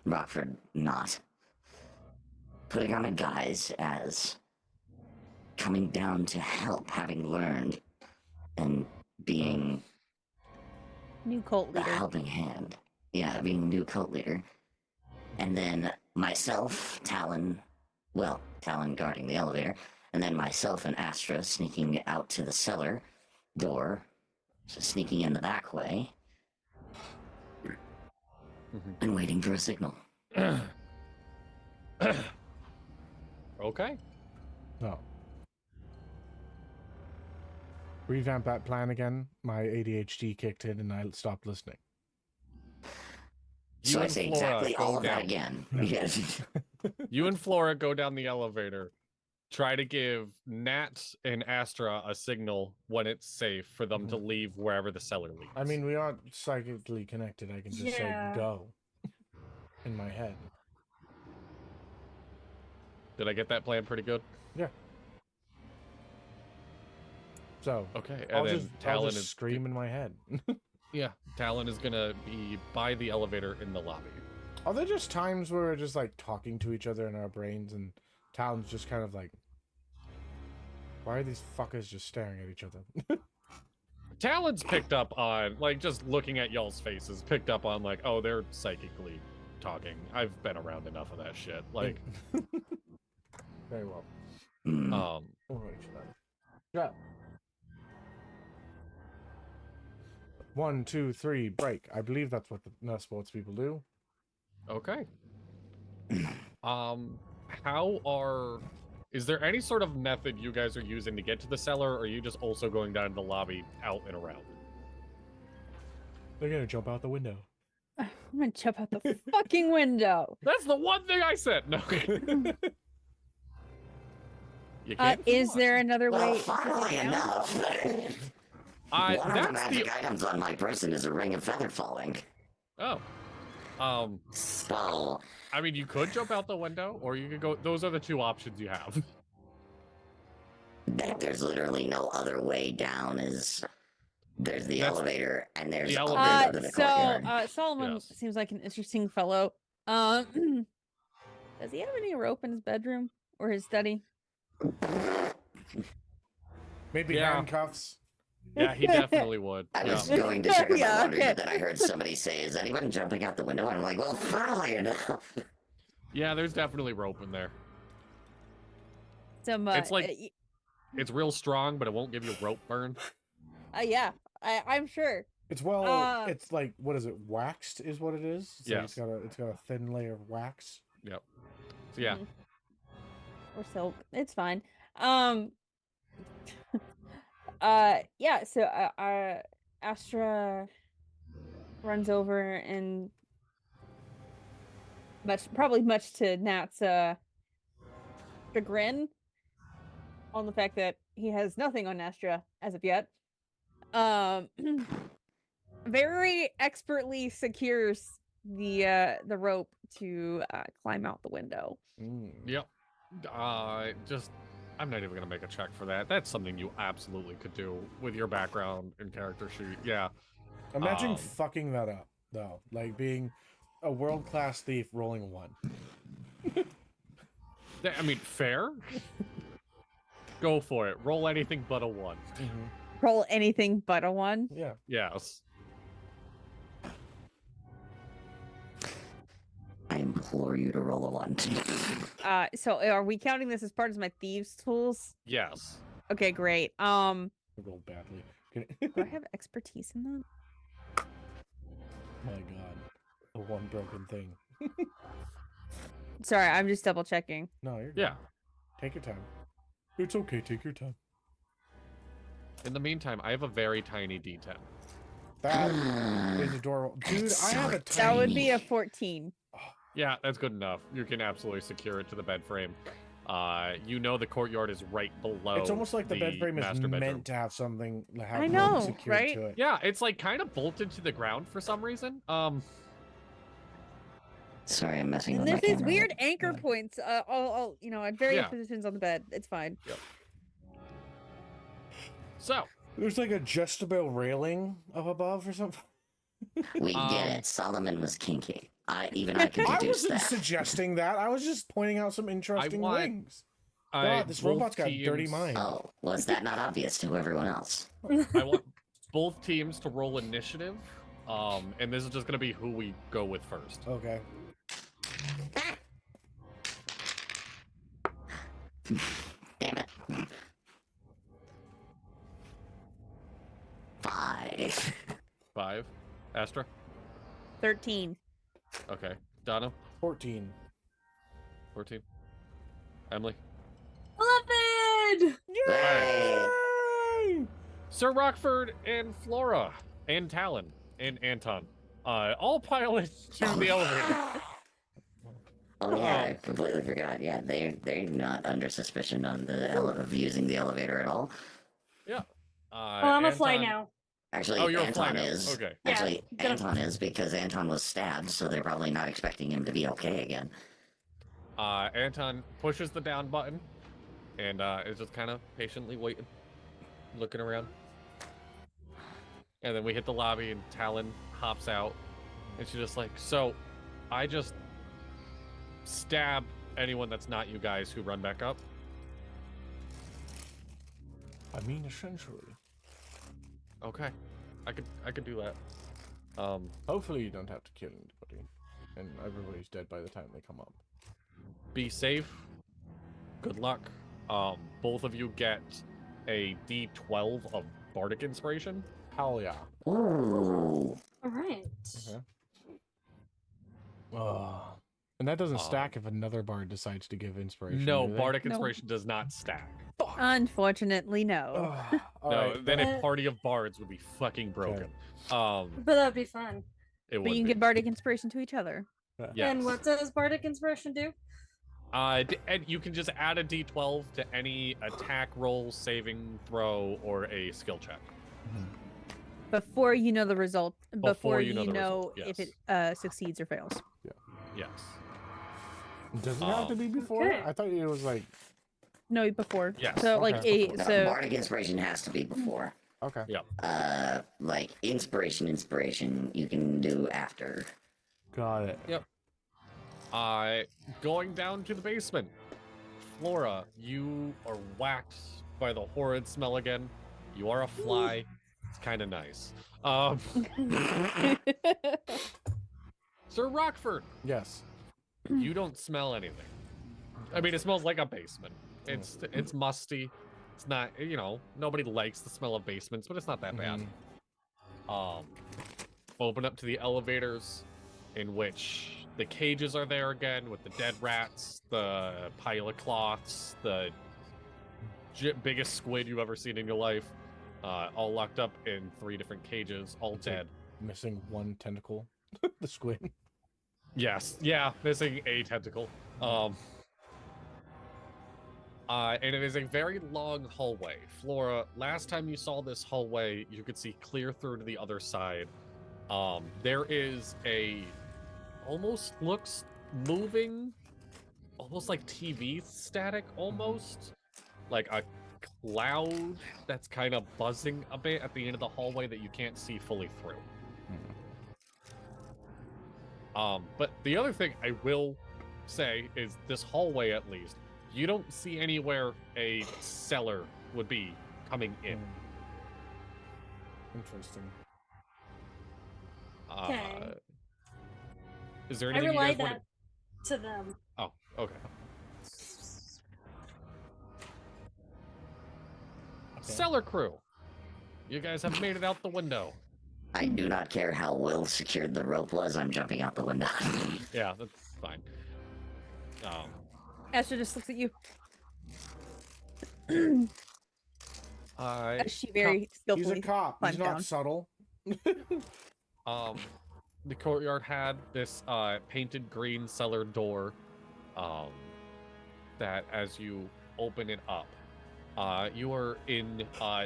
Rockford not. Putting on a guise as coming down to help, having learned, and being new cult leader. A helping hand. Yeah, being a new cult leader. And then myself, Talon guarding the elevator, and then myself and Astra sneaking out to the cellar door, so sneaking in the back way, and waiting for a signal. Okay. No. Revamp that plan again. My ADHD kicked in and I stopped listening. So I say exactly all of that again. Yes. You and Flora go down the elevator. Try to give Nat and Astra a signal when it's safe for them to leave wherever the cellar leads. I mean, we aren't psychically connected. I can just say go in my head. Did I get that plan pretty good? Yeah. So okay, and I'll just scream in my head. Yeah, Talon is gonna be by the elevator in the lobby. Are there just times where we're just like talking to each other in our brains and Talon's just kind of like, why are these fuckers just staring at each other? Talon's picked up on, like, just looking at y'all's faces, picked up on, like, oh, they're psychically talking. I've been around enough of that shit. Like, very well. Yeah. 1, 2, 3, break. I believe that's what the sports people do. Okay. Is there any sort of method you guys are using to get to the cellar, or are you just also going down to the lobby, out and around? They're gonna jump out the window. I'm gonna jump out the fucking window. That's the one thing I said. No. You can't is there another way? Finally enough. One of the magic items on my person is a ring of feather falling. Oh. So. I mean, you could jump out the window, or you could go. Those are the two options you have. There's literally no other way down. There's the elevator, and there's the elevator to the courtyard. Solomon seems like an interesting fellow. Does he have any rope in his bedroom or his study? Maybe handcuffs. Yeah, he definitely would. I was going to check on my laundry, but then I heard somebody say, is anyone jumping out the window? And I'm like, well, finally enough. Yeah, there's definitely rope in there. It's like, it's real strong, but it won't give you rope burn. Yeah, I'm sure. It's it's like, what is it? Waxed is what it is? Yes. Like it's got a thin layer of wax. Yep. So yeah. Or silk. It's fine. So Astra runs over and probably much to Nat's chagrin on the fact that he has nothing on Astra as of yet. Very expertly secures the rope to climb out the window. Yep. I'm not even gonna make a check for that. That's something you absolutely could do with your background and character sheet. Yeah. Imagine fucking that up though, like being a world-class thief rolling a 1. I mean, fair. Go for it. Roll anything but a 1. Roll anything but a 1. Yeah. Yes. I implore you to roll a 1. So are we counting this as part of my thieves tools? Yes. Okay, great. I rolled badly. Do I have expertise in that? My God, the one broken thing. Sorry, I'm just double checking. No, you're good. Yeah. Take your time. It's okay. Take your time. In the meantime, I have a very tiny D10. That is adorable, dude. I have a tiny. That would be a 14. Yeah, that's good enough. You can absolutely secure it to the bed frame. You know the courtyard is right below. It's almost like the bed frame is master meant bedroom. to have something. Have I know, secured right? to it. Yeah, it's like kind of bolted to the ground for some reason. Sorry, I'm messing And with my there's these camera. weird anchor points, all at various Yeah. positions on the bed. It's fine. So There's like a adjustable railing up above or something. We get it. Solomon was kinky. I could I deduce wasn't that. suggesting that. I was just pointing out some interesting want- things. God, this robot's got a dirty mind. Oh, was that not obvious to everyone else? I want both teams to roll initiative. And this is just gonna be who we go with first. Okay. Damn it. 5. 5. Astra. 13. Okay. Donna. 14. 14. Emily. 11! Yay! Sir Rockford and Flora and Talon and Anton all pile into the elevator. Oh yeah, I completely forgot. Yeah, they're not under suspicion on the of using the elevator at all. Yeah. I'm a fly Anton- now. Actually, Oh, you're a fly Anton now. is. Okay. Yeah, Actually, gonna- Anton is because Anton was stabbed, so they're probably not expecting him to be okay again. Anton pushes the down button and is just kind of patiently waiting, looking around. And then we hit the lobby and Talon hops out and she's just like, so I just stab anyone that's not you guys who run back up. I mean, essentially. Okay. I could do that. Hopefully you don't have to kill anybody. And everybody's dead by the time they come up. Be safe. Good luck. Both of you get a D12 of Bardic Inspiration. Hell yeah. Ooh. All right. Okay. And that doesn't stack if another bard decides to give inspiration. No, do they? Bardic No. Inspiration does not stack. Unfortunately, no. All No, right, then then- a party of bards would be fucking broken. But that would be fun. It would But you can be. give bardic inspiration to each other. Yes. And what does Bardic Inspiration do? And you can just add a D12 to any attack roll, saving throw, or a skill check. Before you know the result, before you you know the know result, if yes. it succeeds or fails. Yes. Does it have to be before? Okay. I thought it was like. No, before. Yes. So like Okay. No, so Bardic Inspiration has to be before. Okay. Like inspiration, you can do after. Got it. Going down to the basement. Flora, you are whacked by the horrid smell again. You are a fly. It's kind of nice. Sir Rockford, Yes. you don't smell anything. I mean, it smells like a basement. It's musty. It's not, nobody likes the smell of basements, but it's not that bad. Open up to the elevators, in which the cages are there again with the dead rats, the pile of cloths, the biggest squid you've ever seen in your life, all locked up in 3 different cages, all It's like dead. Missing one tentacle. The squid. Yes, yeah, missing a tentacle. And it is a very long hallway. Flora, last time you saw this hallway, you could see clear through to the other side. There is a almost looks moving, almost like TV static, almost like a cloud that's kind of buzzing a bit at the end of the hallway that you can't see fully through. But the other thing I will say is this hallway, at least, you don't see anywhere a cellar would be coming in. Interesting. Okay. Is there I anything you relay guys want that to them. Oh, okay. Cellar crew, you guys have made it out the window. I do not care how well secured the rope was. I'm jumping out the window. Yeah, that's fine. Astra just looks at you. She very skillfully. He's a cop. He's not down. subtle. The courtyard had this painted green cellar door that as you open it up, you are in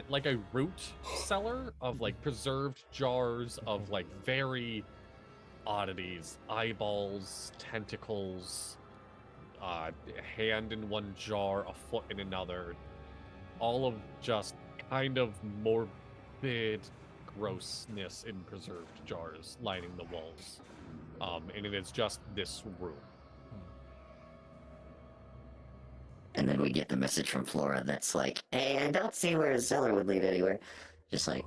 like a root cellar of like preserved jars of like very oddities, eyeballs, tentacles, a hand in one jar, a foot in another, all of just kind of morbid grossness in preserved jars lining the walls. And it is just this room. And then we get the message from Flora that's like, hey, I don't see where a cellar would lead anywhere. Just like,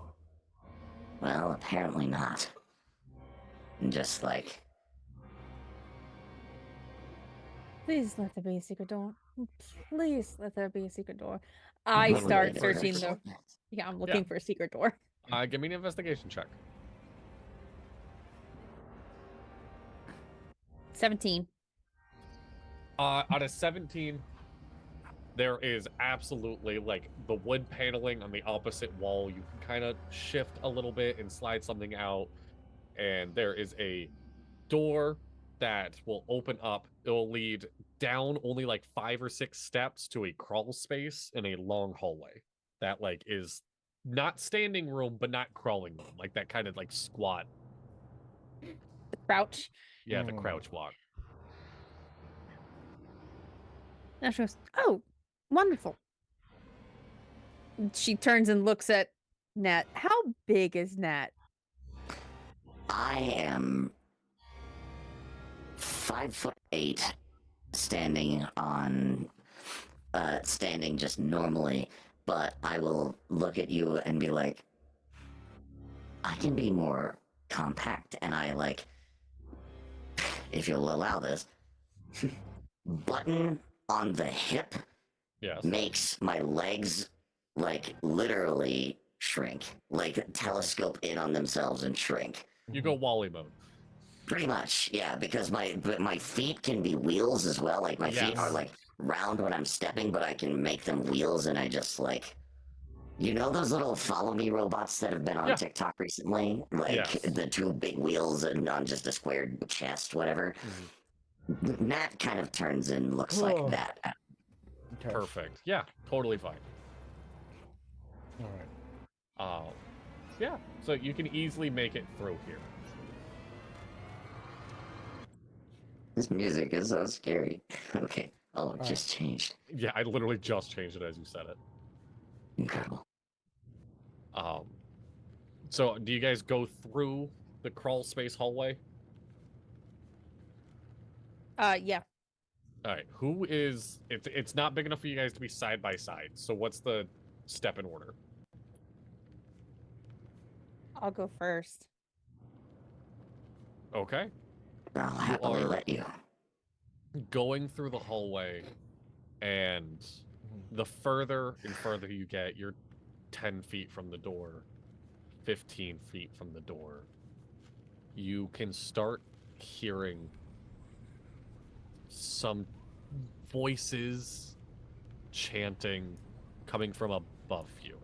well, apparently not. And just like, Please let there be a secret door. Please let there be a secret door. I start searching the. Yeah, I'm looking for a secret door. Give me an investigation check. 17. Out of 17, there is absolutely like the wood paneling on the opposite wall. You can kind of shift a little bit and slide something out, and there is a door that will open up. It will lead down only like 5 or 6 steps to a crawl space in a long hallway that like is not standing room but not crawling room, like that kind of like squat. The crouch. Yeah, the crouch walk. Astra goes, oh, wonderful. She turns and looks at Nat. How big is Nat? I am 5'8", standing just normally, but I will look at you and be like, I can be more compact, and I like, if you'll allow this, button on the hip makes my legs like literally shrink, like telescope in on themselves and shrink. You go Wally mode. Pretty much, yeah, because my feet can be wheels as well. Like my feet are like round when I'm stepping, but I can make them wheels, and I just like, you know, those little follow me robots that have been on TikTok recently, like the 2 big wheels and on just a squared chest, whatever. That kind of turns and looks like that. Okay. Perfect. Yeah, totally fine. All right. Yeah, so you can easily make it through here. This music is so scary. Okay. Oh, it just changed. Yeah, I literally just changed it as you said it. Incredible. So do you guys go through the crawl space hallway? Yeah. All right. Who is? It's not big enough for you guys to be side by side. So what's the step in order? I'll go first. Okay. I'll happily let you. Going through the hallway, and the further and further you get, you're 10 feet from the door, 15 feet from the door. You can start hearing some voices chanting coming from above you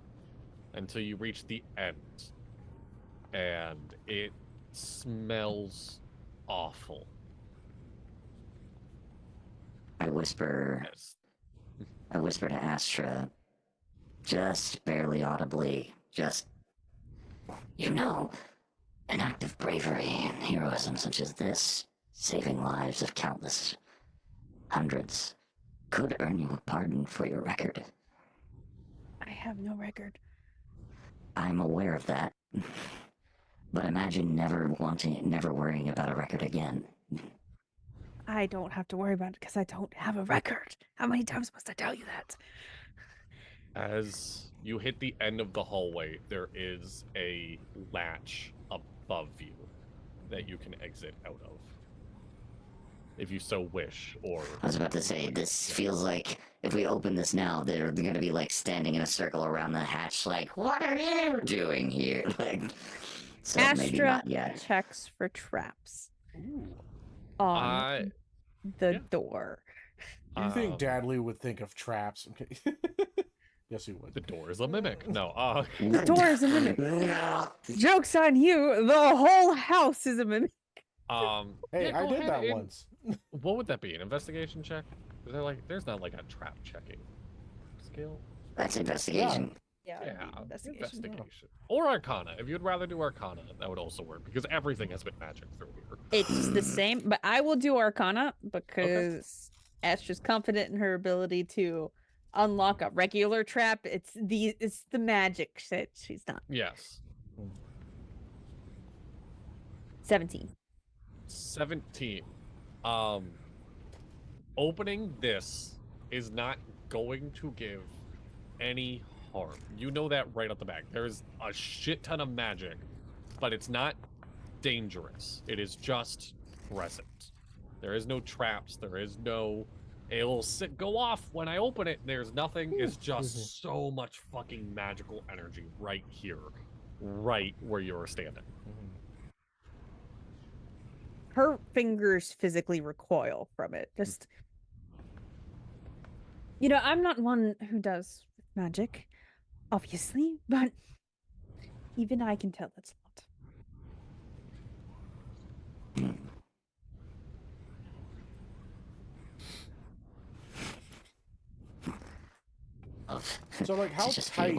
until you reach the end, and it smells awful. I whisper to Astra, just barely audibly, you know, an act of bravery and heroism such as this saving lives of countless hundreds, could earn you a pardon for your record. I have no record. I'm aware of that. But imagine never worrying about a record again. I don't have to worry about it because I don't have a record. How many times must I tell you that? As you hit the end of the hallway, there is a latch above you that you can exit out of, if you so wish, or... I was about to say, this feels like if we open this now, they're going to be like standing in a circle around the hatch like, what are you doing here? Like, so maybe Astra not yet. checks for traps Ooh. on the door. You think Dadley would think of traps? Okay. Yes, he would. The door is a mimic. No, The door is a mimic. Joke's on you. The whole house is a mimic. Hey, yeah, I go did ahead that and- once. What would that be? An investigation check? Is there like, there's not like a trap checking skill? That's investigation. Yeah, Yeah, investigation. Or Arcana. If you'd rather do Arcana, that would also work, because everything has been magic through here. It's the same, but I will do Arcana because Astra's confident in her ability to unlock a regular trap. It's the magic that she's done. Yes. 17. 17. Opening this is not going to give any harm. You know that right off the back. There's a shit ton of magic, but it's not dangerous. It is just present. There is no traps. There is no... It'll go off when I open it. There's nothing. It's just so much fucking magical energy right here. Right where you're standing. Her fingers physically recoil from it. Just, I'm not one who does magic, obviously, but even I can tell it's not. So, like, how tight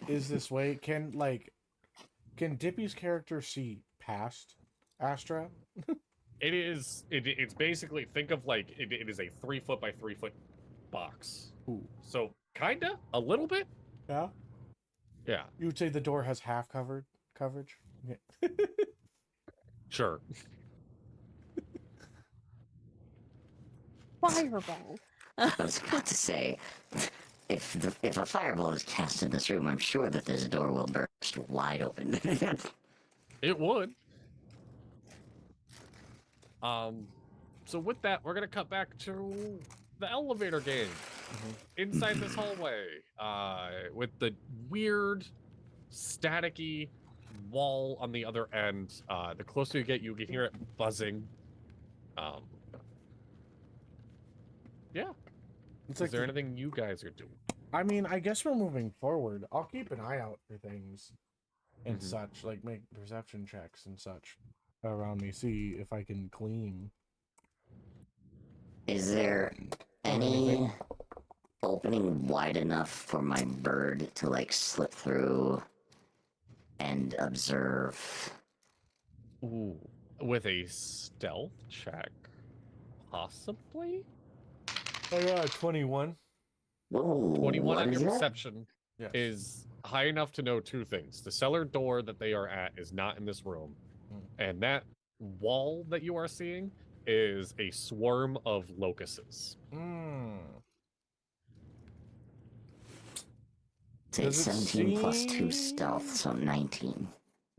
is this way? Can Dippy's character see past Astra? It's basically, think of like, it is a 3 foot by 3 foot box. Ooh. So kinda, a little bit. Yeah. Yeah. You would say the door has half coverage. Yeah. Sure. Fireball. I was about to say, if a fireball is cast in this room, I'm sure that this door will burst wide open. It would. So with that, we're gonna cut back to the elevator game inside this hallway, with the weird, staticky wall on the other end. The closer you get, you can hear it buzzing. Yeah. Is there anything you guys are doing? I mean, I guess we're moving forward. I'll keep an eye out for things and such, like make perception checks and such around me, see if I can glean. Is there any opening wide enough for my bird to like slip through and observe? Ooh, with a stealth check, possibly. Oh yeah, 21. Ooh, 21 on your is it? perception Yes. is high enough to know two things. The cellar door that they are at is not in this room. And that wall that you are seeing is a swarm of locusts. Say Does it 17 plus 2 seem- stealth, so 19.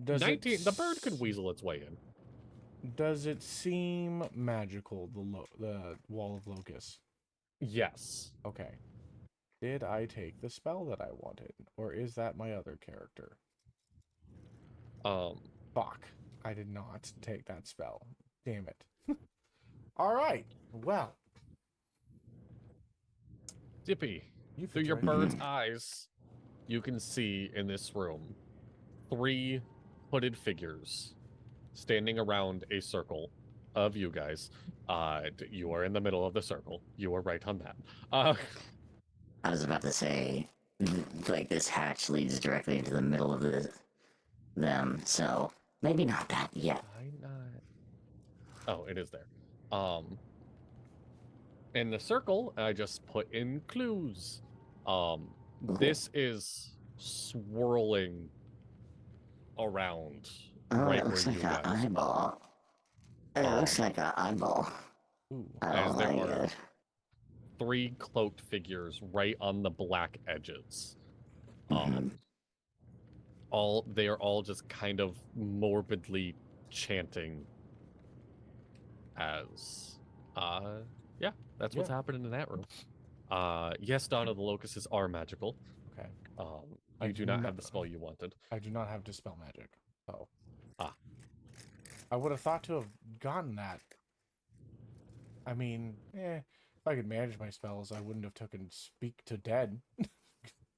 19. The bird could weasel its way in. Does it seem magical, the wall of locusts? Yes. Okay. Did I take the spell that I wanted? Or is that my other character? Fuck. I did not take that spell. Damn it. Alright. Well. Dippy, through your bird's eyes, you can see in this room 3 hooded figures standing around a circle of you guys. You are in the middle of the circle. You are right on that. I was about to say, like, this hatch leads directly into the middle of them, so maybe not that yet. Why not? Oh, it is there. In the circle, I just put in clues. This is swirling around Oh, right it looks where like you an guys are. eyeball. It looks like an eyeball. Ooh. As Oh there my are god. 3 cloaked figures right on the black edges. Mhm. They are all just kind of morbidly chanting as yeah, that's what's Yeah. happening in that room. Yes, Donna, the locusts are magical. Okay. You I do not no- have the spell you wanted. I do not have Dispel Magic. So. Ah. I would have thought to have gotten that. I mean, if I could manage my spells, I wouldn't have taken Speak to Dead.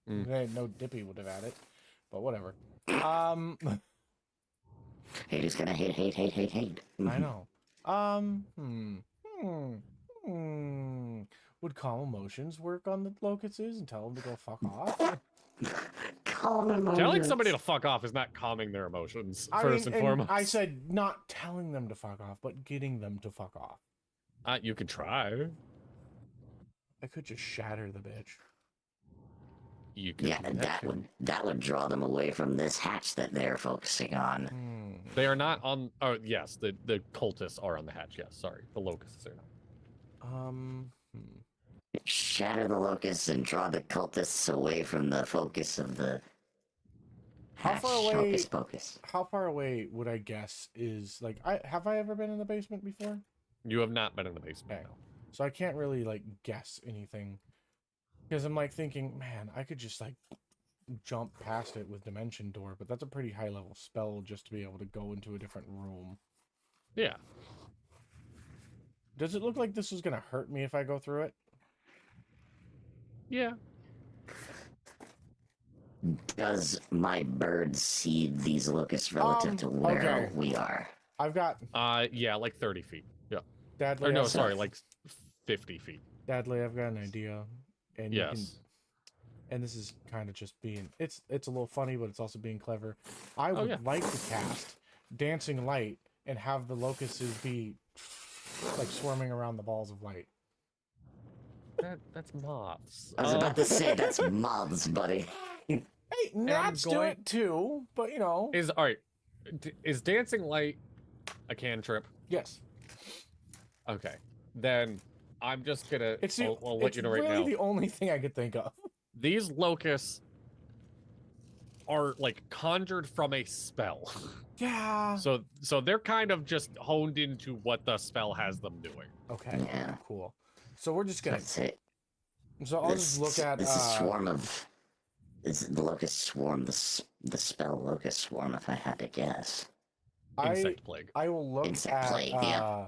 No Dippy would have had it. But whatever. Haters gonna hate. I know. Would calm emotions work on the locusts and tell them to go fuck off? Calm emotions. Telling somebody to fuck off is not calming their emotions, first and foremost. I said not telling them to fuck off, but getting them to fuck off. You can try. I could just shatter the bitch. You could Yeah, do that would draw them away from this hatch that they're focusing on. They are not on. Oh, yes, the cultists are on the hatch. Yes, sorry, the locusts are not. Shatter the locusts and draw the cultists away from the focus of the hatch. How far away? Hocus pocus. How far away would I guess is like? Have I ever been in the basement before? You have not been in the basement. Okay. No. So I can't really like guess anything because I'm like thinking, man, I could just like jump past it with Dimension Door, but that's a pretty high level spell just to be able to go into a different room. Yeah. Does it look like this is gonna hurt me if I go through it? Yeah. Does my bird see these locusts relative to where okay. we are? I've got Yeah, like 30 feet. Yeah. Dadley. Or no, sorry, like 50 feet. Dadley, I've got an idea, and Yes. you can. And this is kind of just being it's a little funny, but it's also being clever. I would like to cast Dancing Light and have the locusts be like swarming around the balls of light. That's moths. I was about to say that's moths, buddy. Hey, gnats do it too, but you know. All right. Is Dancing Light a cantrip? Yes. Okay. Then I'm just gonna. I'll let you know right really now. the only thing I could think of. These locusts are like conjured from a spell. Yeah. So they're kind of just honed into what the spell has them doing. Okay. Yeah. Cool. So we're just gonna. That's it. So I'll just look at. It's a swarm of. Is the locust swarm the spell locust swarm? If I had to guess. Insect plague. I will look Insect at plague, yeah.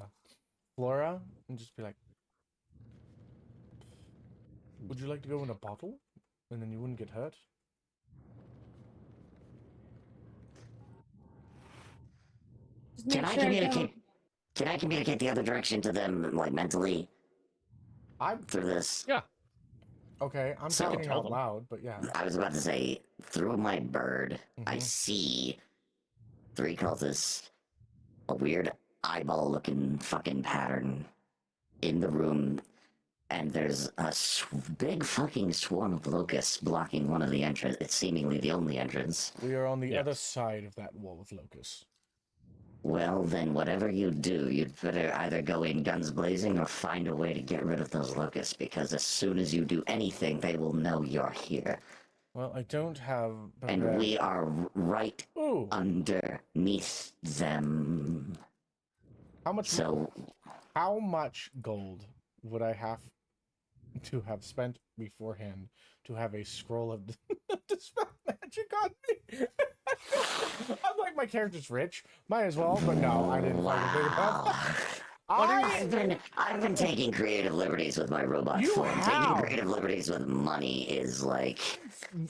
Flora and just be like, "Would you like to go in a bottle, and then you wouldn't get hurt?" Can I communicate? Can I communicate the other direction to them, like mentally? Through this. Yeah. Okay, I'm saying it out loud, but yeah. I was about to say, through my bird, I see 3 cultists, a weird eyeball-looking fucking pattern in the room, and there's a big fucking swarm of locusts blocking one of the entrances. It's seemingly the only entrance. We are on the other side of that wall of locusts. Well, then whatever you do, you'd better either go in guns blazing or find a way to get rid of those locusts, because as soon as you do anything, they will know you're here. Well, I don't have... And we are right underneath them. How much gold would I have to have spent beforehand to have a scroll of Dispel Magic on me? I'm like, my character's rich. Might as well, but no, I didn't fucking think about that. I've been taking creative liberties with my robot form. Taking creative liberties with money is like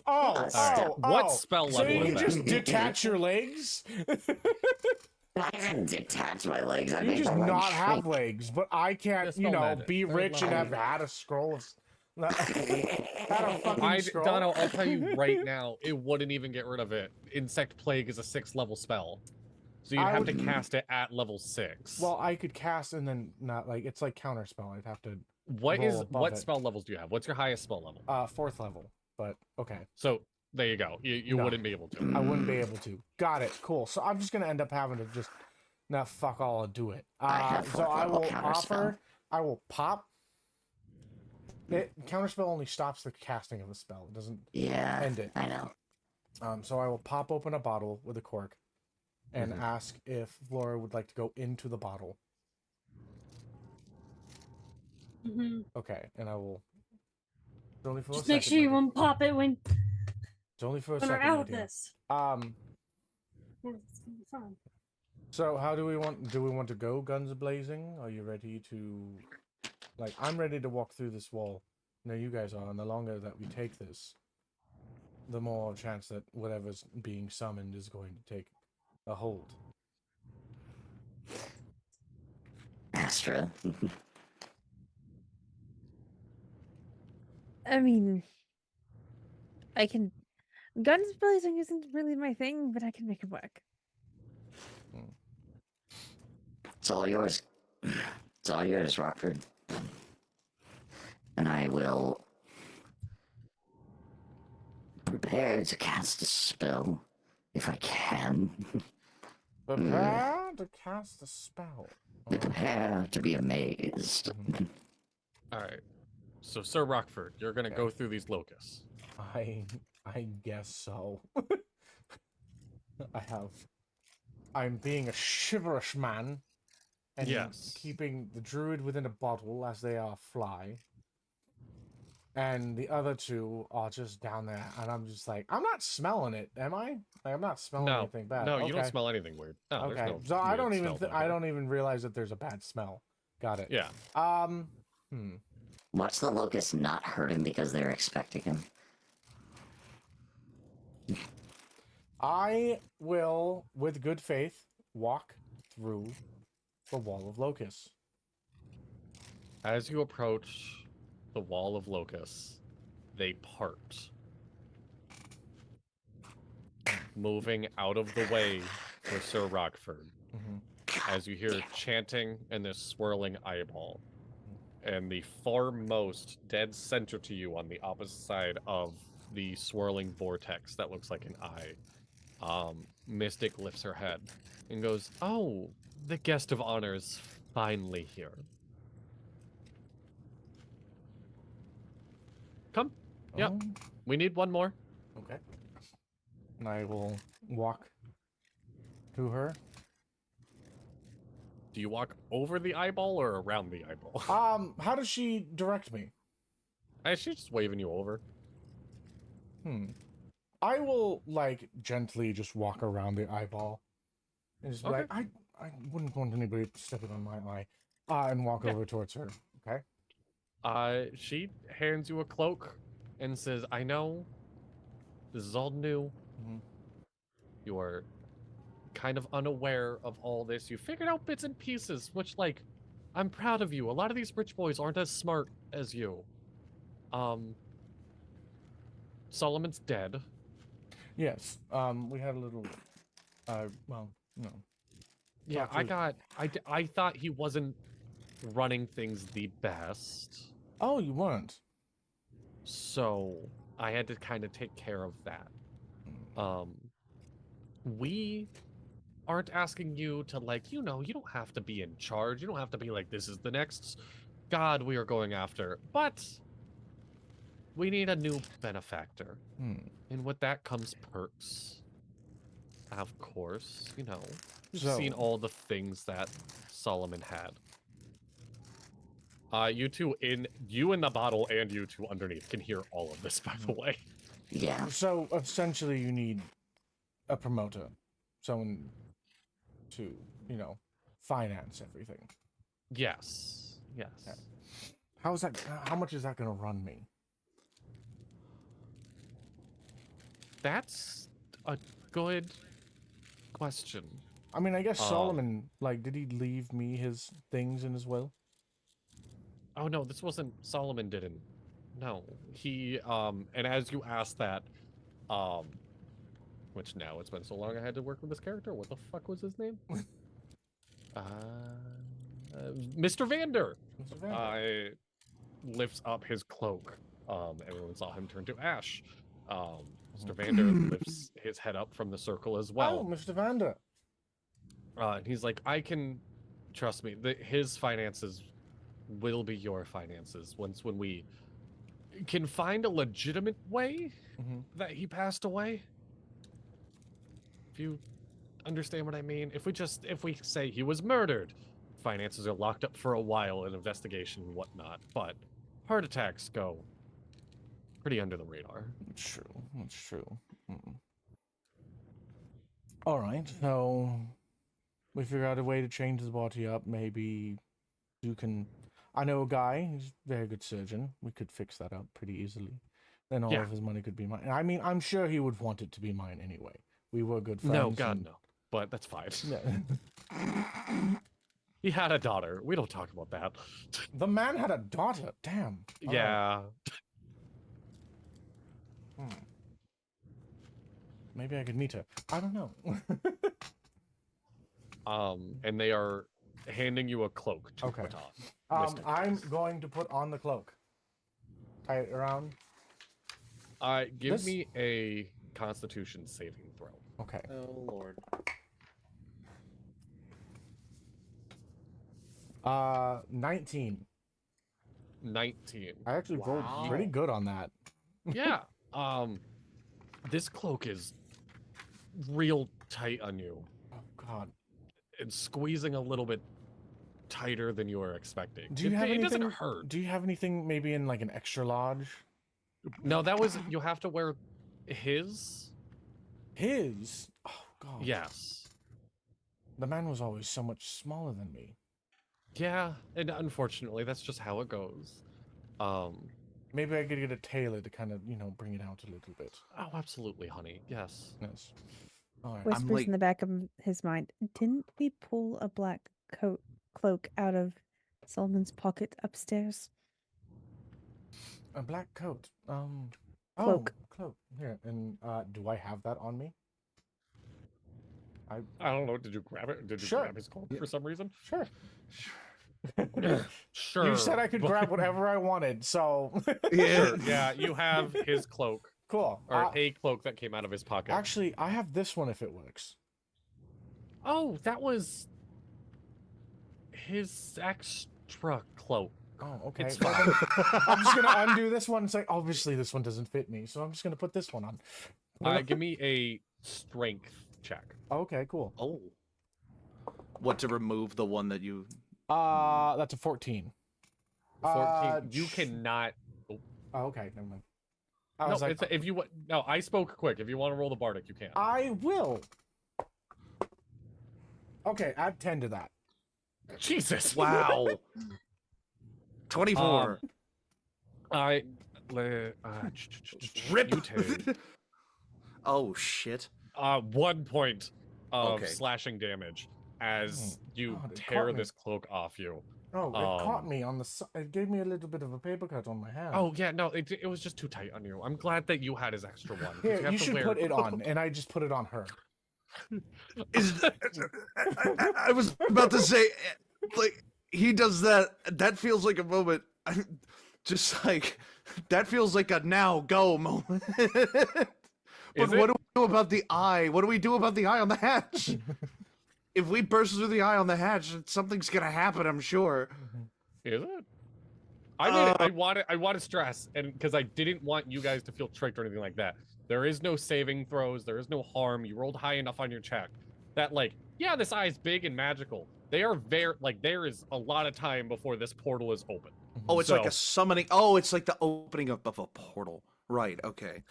What spell level? So you can just detach your legs? I didn't detach my legs. I You just not have legs, but I can't, be rich and have had a scroll of... Dono, I'll tell you right now, it wouldn't even get rid of it. Insect plague is a 6th level spell. So you'd have to cast it at level 6. Well, I could cast and then not like it's like counterspell. I'd have to. What spell levels do you have? What's your highest spell level? 4th level. But okay. So there you go. You wouldn't be able to. I wouldn't be able to. Got it. Cool. So I'm just gonna end up having to just fuck all and do it. So I will offer. I will pop. Counterspell only stops the casting of a spell. It doesn't end it. I know. So I will pop open a bottle with a cork and ask if Flora would like to go into the bottle. Okay, and I will. It's only for Just a make second, sure you my dear. won't pop it when It's only for a we're second. out my of dear. this. Yeah, it's gonna be fun. So how do we want to go guns blazing? Are you ready to like I'm ready to walk through this wall. No, you guys are, and the longer that we take this, the more chance that whatever's being summoned is going to take a hold. Astra. I mean, I can. Guns blazing isn't really my thing, but I can make it work. It's all yours. It's all yours, Rockford. And I will prepare to cast a spell if I can. Prepare to cast a spell. Prepare to be amazed. All right. So Sir Rockford, you're gonna go through these locusts. I guess so. I'm being a chivalrous man. And keeping the druid within a bottle as they are fly. And the other two are just down there. And I'm just like, I'm not smelling it, am I? Like, I'm not smelling anything bad. No, you don't smell anything weird. No, okay. There's no So I don't weird smell I don't even realize that there's a bad smell. Got it. Yeah. Watch the locusts not hurt him because they're expecting him. I will, with good faith, walk through the wall of locusts. As you approach the wall of locusts, they part, moving out of the way for Sir Rockford. As you hear chanting and this swirling eyeball, and the farmost dead center to you on the opposite side of the swirling vortex that looks like an eye, Mystic lifts her head and goes, "Oh, the guest of honor is finally here. Come. Yep. We need one more." Okay. And I will walk to her. Do you walk over the eyeball or around the eyeball? How does she direct me? She's just waving you over. I will, like, gently just walk around the eyeball. And just be like, I wouldn't want anybody stepping on my eye. And walk over towards her, okay? She hands you a cloak and says, "I know this is all new. You are kind of unaware of all this. You figured out bits and pieces, which, like, I'm proud of you. A lot of these rich boys aren't as smart as you. Solomon's dead." Yes. We had a little, well, no. Yeah, I thought he wasn't running things the best. Oh, you weren't? So I had to kind of take care of that. We aren't asking you to, like, you don't have to be in charge. You don't have to be like, this is the next god we are going after. But we need a new benefactor. And with that comes perks. Of course, you've seen all the things that Solomon had. You in the bottle and you two underneath can hear all of this, by the way. Yeah. So essentially you need a promoter. Someone to, finance everything. Yes. Yes. Okay. How much is that going to run me? That's a good question. I mean, I guess Solomon, like, did he leave me his things in his will? Oh, no, this wasn't... Solomon didn't. No. He, and as you asked that, which now it's been so long I had to work with this character. What the fuck was his name? Mr. Vander. Mr. Vander. Lifts up his cloak. Everyone saw him turn to ash. Mr. Vander lifts his head up from the circle as well. Oh, Mr. Vander. And he's like, I can, trust me, his finances will be your finances when we can find a legitimate way that he passed away. If you understand what I mean, if we say he was murdered, finances are locked up for a while in investigation and whatnot, but heart attacks go pretty under the radar. It's true. It's true. All right, so we figure out a way to change his body up. Maybe you can. I know a guy. He's a very good surgeon. We could fix that up pretty easily. Then all of his money could be mine. I mean, I'm sure he would want it to be mine anyway. We were good friends. No, God, no. But that's fine. He had a daughter. We don't talk about that. The man had a daughter. Damn. Yeah. Maybe I could meet her. I don't know. And they are handing you a cloak to put on. I'm going to put on the cloak. Tie it around. Give me a Constitution saving throw. Okay. Oh Lord. 19. 19. I actually rolled pretty good on that. Yeah. This cloak is real tight on you. Oh God. It's squeezing a little bit tighter than you were expecting. Do you have anything? It doesn't hurt. Do you have anything maybe in like an extra large? No, that was you have to wear his. His? Oh God. Yes. The man was always so much smaller than me. Yeah, and unfortunately, that's just how it goes. Maybe I could get a tailor to kind of, bring it out a little bit. Oh, absolutely, honey. Yes. Yes. All right. Whispers in the back of his mind. Didn't we pull a black cloak out of Solomon's pocket upstairs? A black coat. Cloak. Oh, cloak. Here. And do I have that on me? I don't know. Did you grab it? Did you grab his cloak for some reason? Sure. Sure. You said I could grab whatever I wanted, so Sure. Yeah, you have his cloak. Cool. Or a cloak that came out of his pocket. Actually, I have this one if it works. Oh, that was his extra cloak. Oh, okay. It's Well, fine. I'm just gonna undo this one and say, obviously this one doesn't fit me, so I'm just gonna put this one on. Give me a strength check. Okay, cool. Oh. What, to remove the one that you... That's a 14. 14. You cannot. Oh, okay, never mind. No, I spoke quick. If you want to roll the bardic, you can. I will. Okay, add 10 to that. Jesus. Wow. 24. Rip. Oh, shit. 1 point of Okay. slashing damage as you God, it tear caught me. this cloak off you. Oh, it caught me on the side. It gave me a little bit of a paper cut on my hand. Oh yeah, no, it was just too tight on you. I'm glad that you had his extra one. 'Cause Here, have you to should wear... put it on, and I just put it on her. I was about to say, like, he does that. That feels like a moment. Just like, that feels like a now go moment. But what do we do about the eye? What do we do about the eye on the hatch? If we burst through the eye on the hatch, something's gonna happen, I'm sure. Is it? I want to stress, and because I didn't want you guys to feel tricked or anything like that. There is no saving throws. There is no harm. You rolled high enough on your check that, like, yeah, this eye is big and magical. They are there is a lot of time before this portal is open. Oh, it's like a summoning. Oh, it's like the opening of a portal. Right. Okay.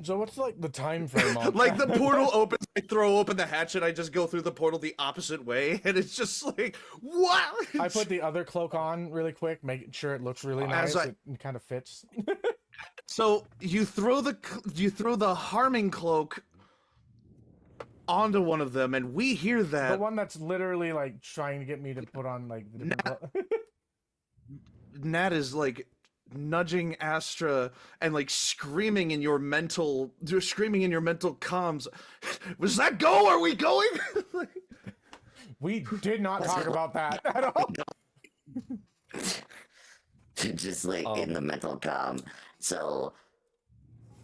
So what's like the time frame on Like the portal opens, I throw open the hatch, and I just go through the portal the opposite way, and it's just like, what? I put the other cloak on really quick, making sure it looks really nice. It kind of fits. So you throw the harming cloak onto one of them, and we hear that. The one that's literally like trying to get me to put on like the different Nat is like nudging Astra and like screaming in your mental comms. Was that go? Are we going? We did not talk about that at all. Just like in the mental comm. So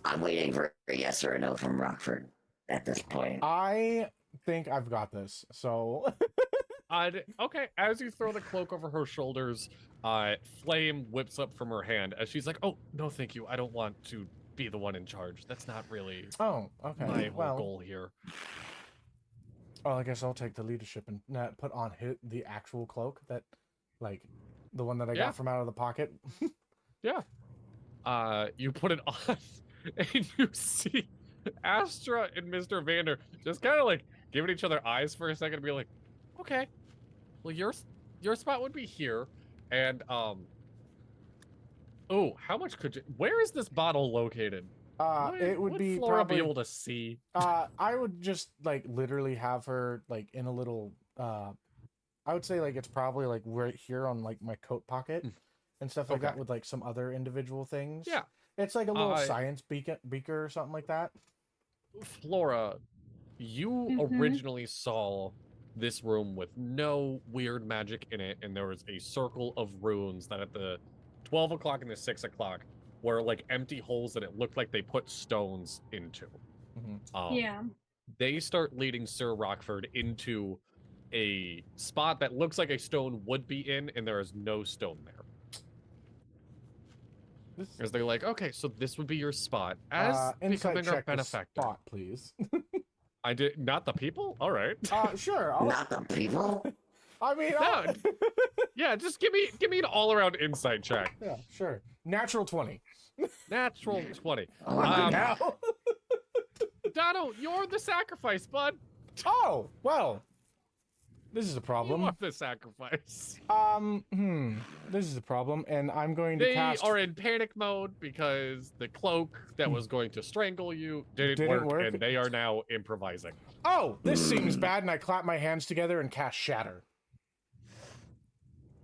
I'm waiting for a yes or a no from Rockford at this point. I think I've got this. So Okay, as you throw the cloak over her shoulders, flame whips up from her hand as she's like, "Oh no, thank you. I don't want to be the one in charge. That's not really oh, okay. my whole Well, goal here." well, I guess I'll take the leadership and put on the actual cloak that, like, the one that I got from out of the pocket. Yeah. You put it on, and you see Astra and Mr. Vander just kind of like giving each other eyes for a second and be like, "Okay, well your spot would be here," and oh, how much could you? Where is this bottle located? It would be Flora probably be able to see. I would just like literally have her like in a little I would say like it's probably like right here on like my coat pocket and stuff like that with like some other individual things. Yeah. It's like a little science beaker or something like that. Flora, you originally saw this room with no weird magic in it, and there was a circle of runes that at the 12 o'clock and the 6 o'clock were like empty holes that it looked like they put stones into. Yeah. They start leading Sir Rockford into a spot that looks like a stone would be in, and there is no stone there. Because they're like, okay, so this would be your spot as becoming our benefactor. Spot, please. I did not the people. All right. Sure. Not the people. I mean, no. Yeah, just give me an all-around insight check. Yeah, sure. Natural 20. Natural 20. Now. Dono, you're the sacrifice, bud. Oh well. This is a problem. You are the sacrifice. This is a problem, and I'm going to cast... They are in panic mode because the cloak that was going to strangle you didn't work, and they are now improvising. Oh, this seems bad, and I clap my hands together and cast Shatter.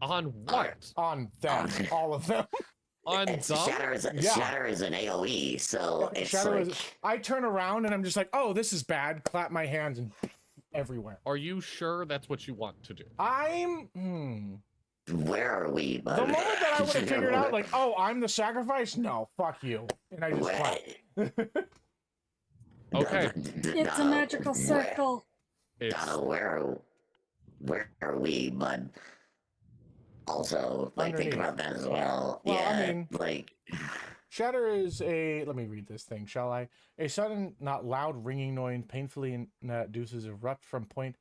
On what? On them. All of them. On Shatter is an AoE, so it's Shatter like... I turn around, and I'm just like, oh, this is bad. Clap my hands, and everywhere. Are you sure that's what you want to do? Where are we, bud? The moment that I would have figured out, like, oh, I'm the sacrifice? No, fuck you. And I just clap. Okay. It's a magical circle. Where are we, bud? Also, like, think about that as well. Well, yeah, I mean, like... Shatter is a... Let me read this thing, shall I? A sudden, not loud, ringing noise painfully induces erupt from point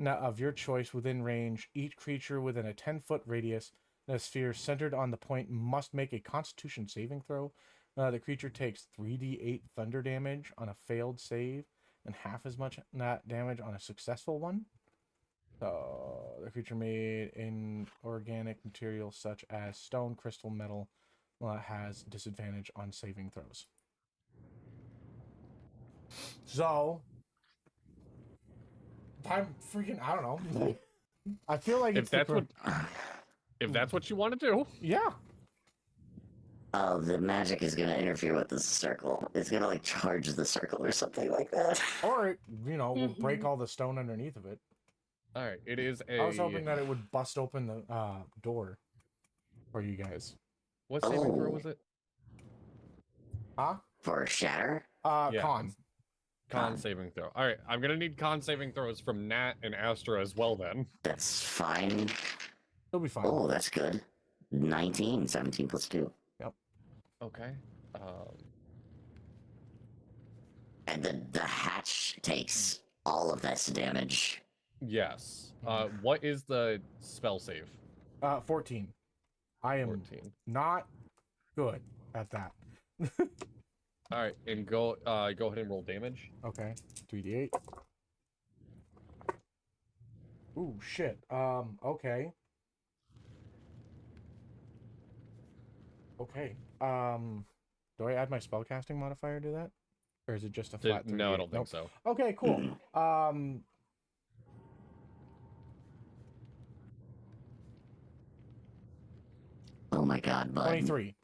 of your choice within range. Each creature within a 10-foot radius in a sphere centered on the point must make a Constitution saving throw. The creature takes 3d8 thunder damage on a failed save and half as much damage on a successful one. The creature made in organic materials such as stone, crystal, metal has disadvantage on saving throws. So, I'm freaking... I don't know. I feel like if that's what you want to do. Yeah. Oh, the magic is gonna interfere with the circle. It's gonna like charge the circle or something like that. Or it, will break all the stone underneath of it. All right, it is a... I was hoping that it would bust open the door for you guys. What saving throw was it? Huh? For Shatter? Con saving throw. All right, I'm gonna need con saving throws from Nat and Astra as well then. That's fine. It'll be fine. Oh, that's good. 19, 17 plus 2. Yep. Okay. And the hatch takes all of this damage. Yes. What is the spell save? 14. I am 14. not good at that. All right, and go ahead and roll damage. Okay. 3d8. Ooh, shit. Okay. Okay. Do I add my spellcasting modifier to that? Or is it just a flat 3d8? No, I don't think so. Okay, cool. Oh my god, bud. 23.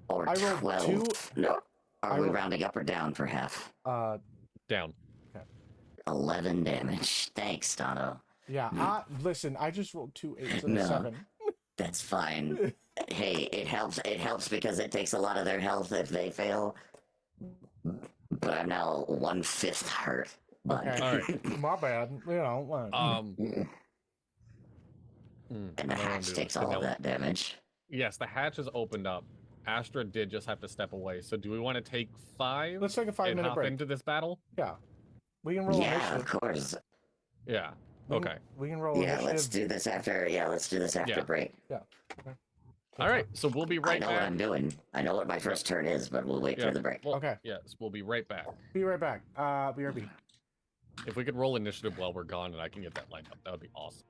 Or I rolled 12. two. No. Are I we rolled- rounding up or down for half? Down. 11 damage. Thanks, Dono. Yeah. Listen, I just rolled 2 8s and a No. 7. That's fine. Hey, it helps. It helps because it takes a lot of their health if they fail. But I'm now 1/5 hurt. But Okay. All right. My bad. You know. and the I don't wanna hatch do takes this. all So of now- that damage. Yes, the hatch is opened up. Astra did just have to step away. So do we want to take 5? Let's take a 5 and minute hop break. into this battle? Yeah. We can roll Yeah, initiative. of course. Yeah. We can- Okay. We can roll Yeah, initiative. let's do this after. Yeah, let's do this after Yeah. break. All right. So we'll be I right know what back. I'm doing. I know what my first turn is, but we'll wait Yeah. for the break. Well, Okay. Yes, we'll be right back. Be right back. BRB. If we could roll initiative while we're gone and I can get that lined up, that would be awesome.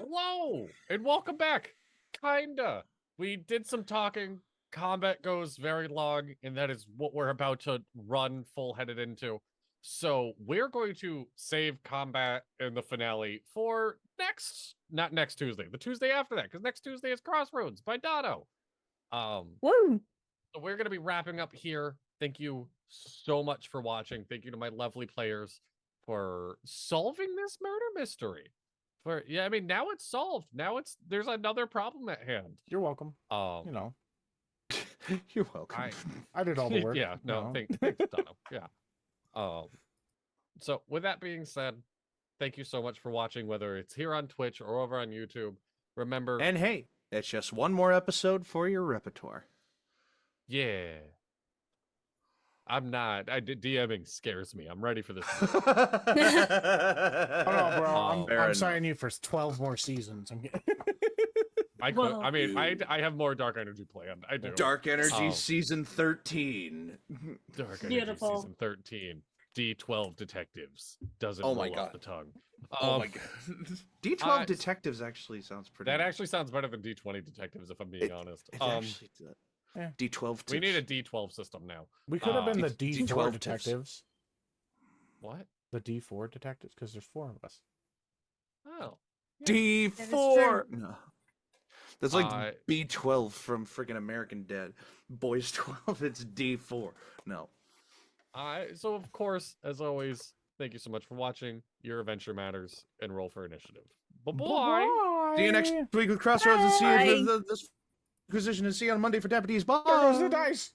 Hello, and welcome back. Kinda. We did some talking. Combat goes very long, and that is what we're about to run full-headed into. So we're going to save combat in the finale for not next Tuesday, the Tuesday after that, because next Tuesday is Crossroads by Dotto. Woo! So we're going to be wrapping up here. Thank you so much for watching. Thank you to my lovely players for solving this murder mystery. I mean, now it's solved. Now there's another problem at hand. You're welcome. You know, You're welcome. I did all the work. Yeah, no, thanks, Dono. Yeah. So with that being said, thank you so much for watching, whether it's here on Twitch or over on YouTube. Remember, And hey, it's just one more episode for your repertoire. yeah. I'm not. DMing scares me. I'm ready for this. Oh no, bro! Fair I'm enough. signing you for 12 more seasons. I could. I mean, I have more Dark Energy planned. I do. Dark Energy Season 13. Dark Energy Beautiful. Season 13. D12 Detectives doesn't Oh my roll God. off the tongue. Oh my god. D12 Detectives actually sounds pretty That nice. actually sounds better than D20 Detectives, if I'm being honest. It actually does. Yeah. D12 We need a D12 system now. We could have been the D- D4 D12 detectives. What? The D4 detectives, because there's 4 of us. Oh. D4. No. That's like Uh, B12 from freaking American Dad. Boys 12, it's D4. No. So of course, as always, thank you so much for watching. Your adventure matters, and roll for initiative. Bye-bye. See you next week with Crossroads and see Bye. if this Inquisition and see you on Monday for Deputies. Bye. There goes the dice.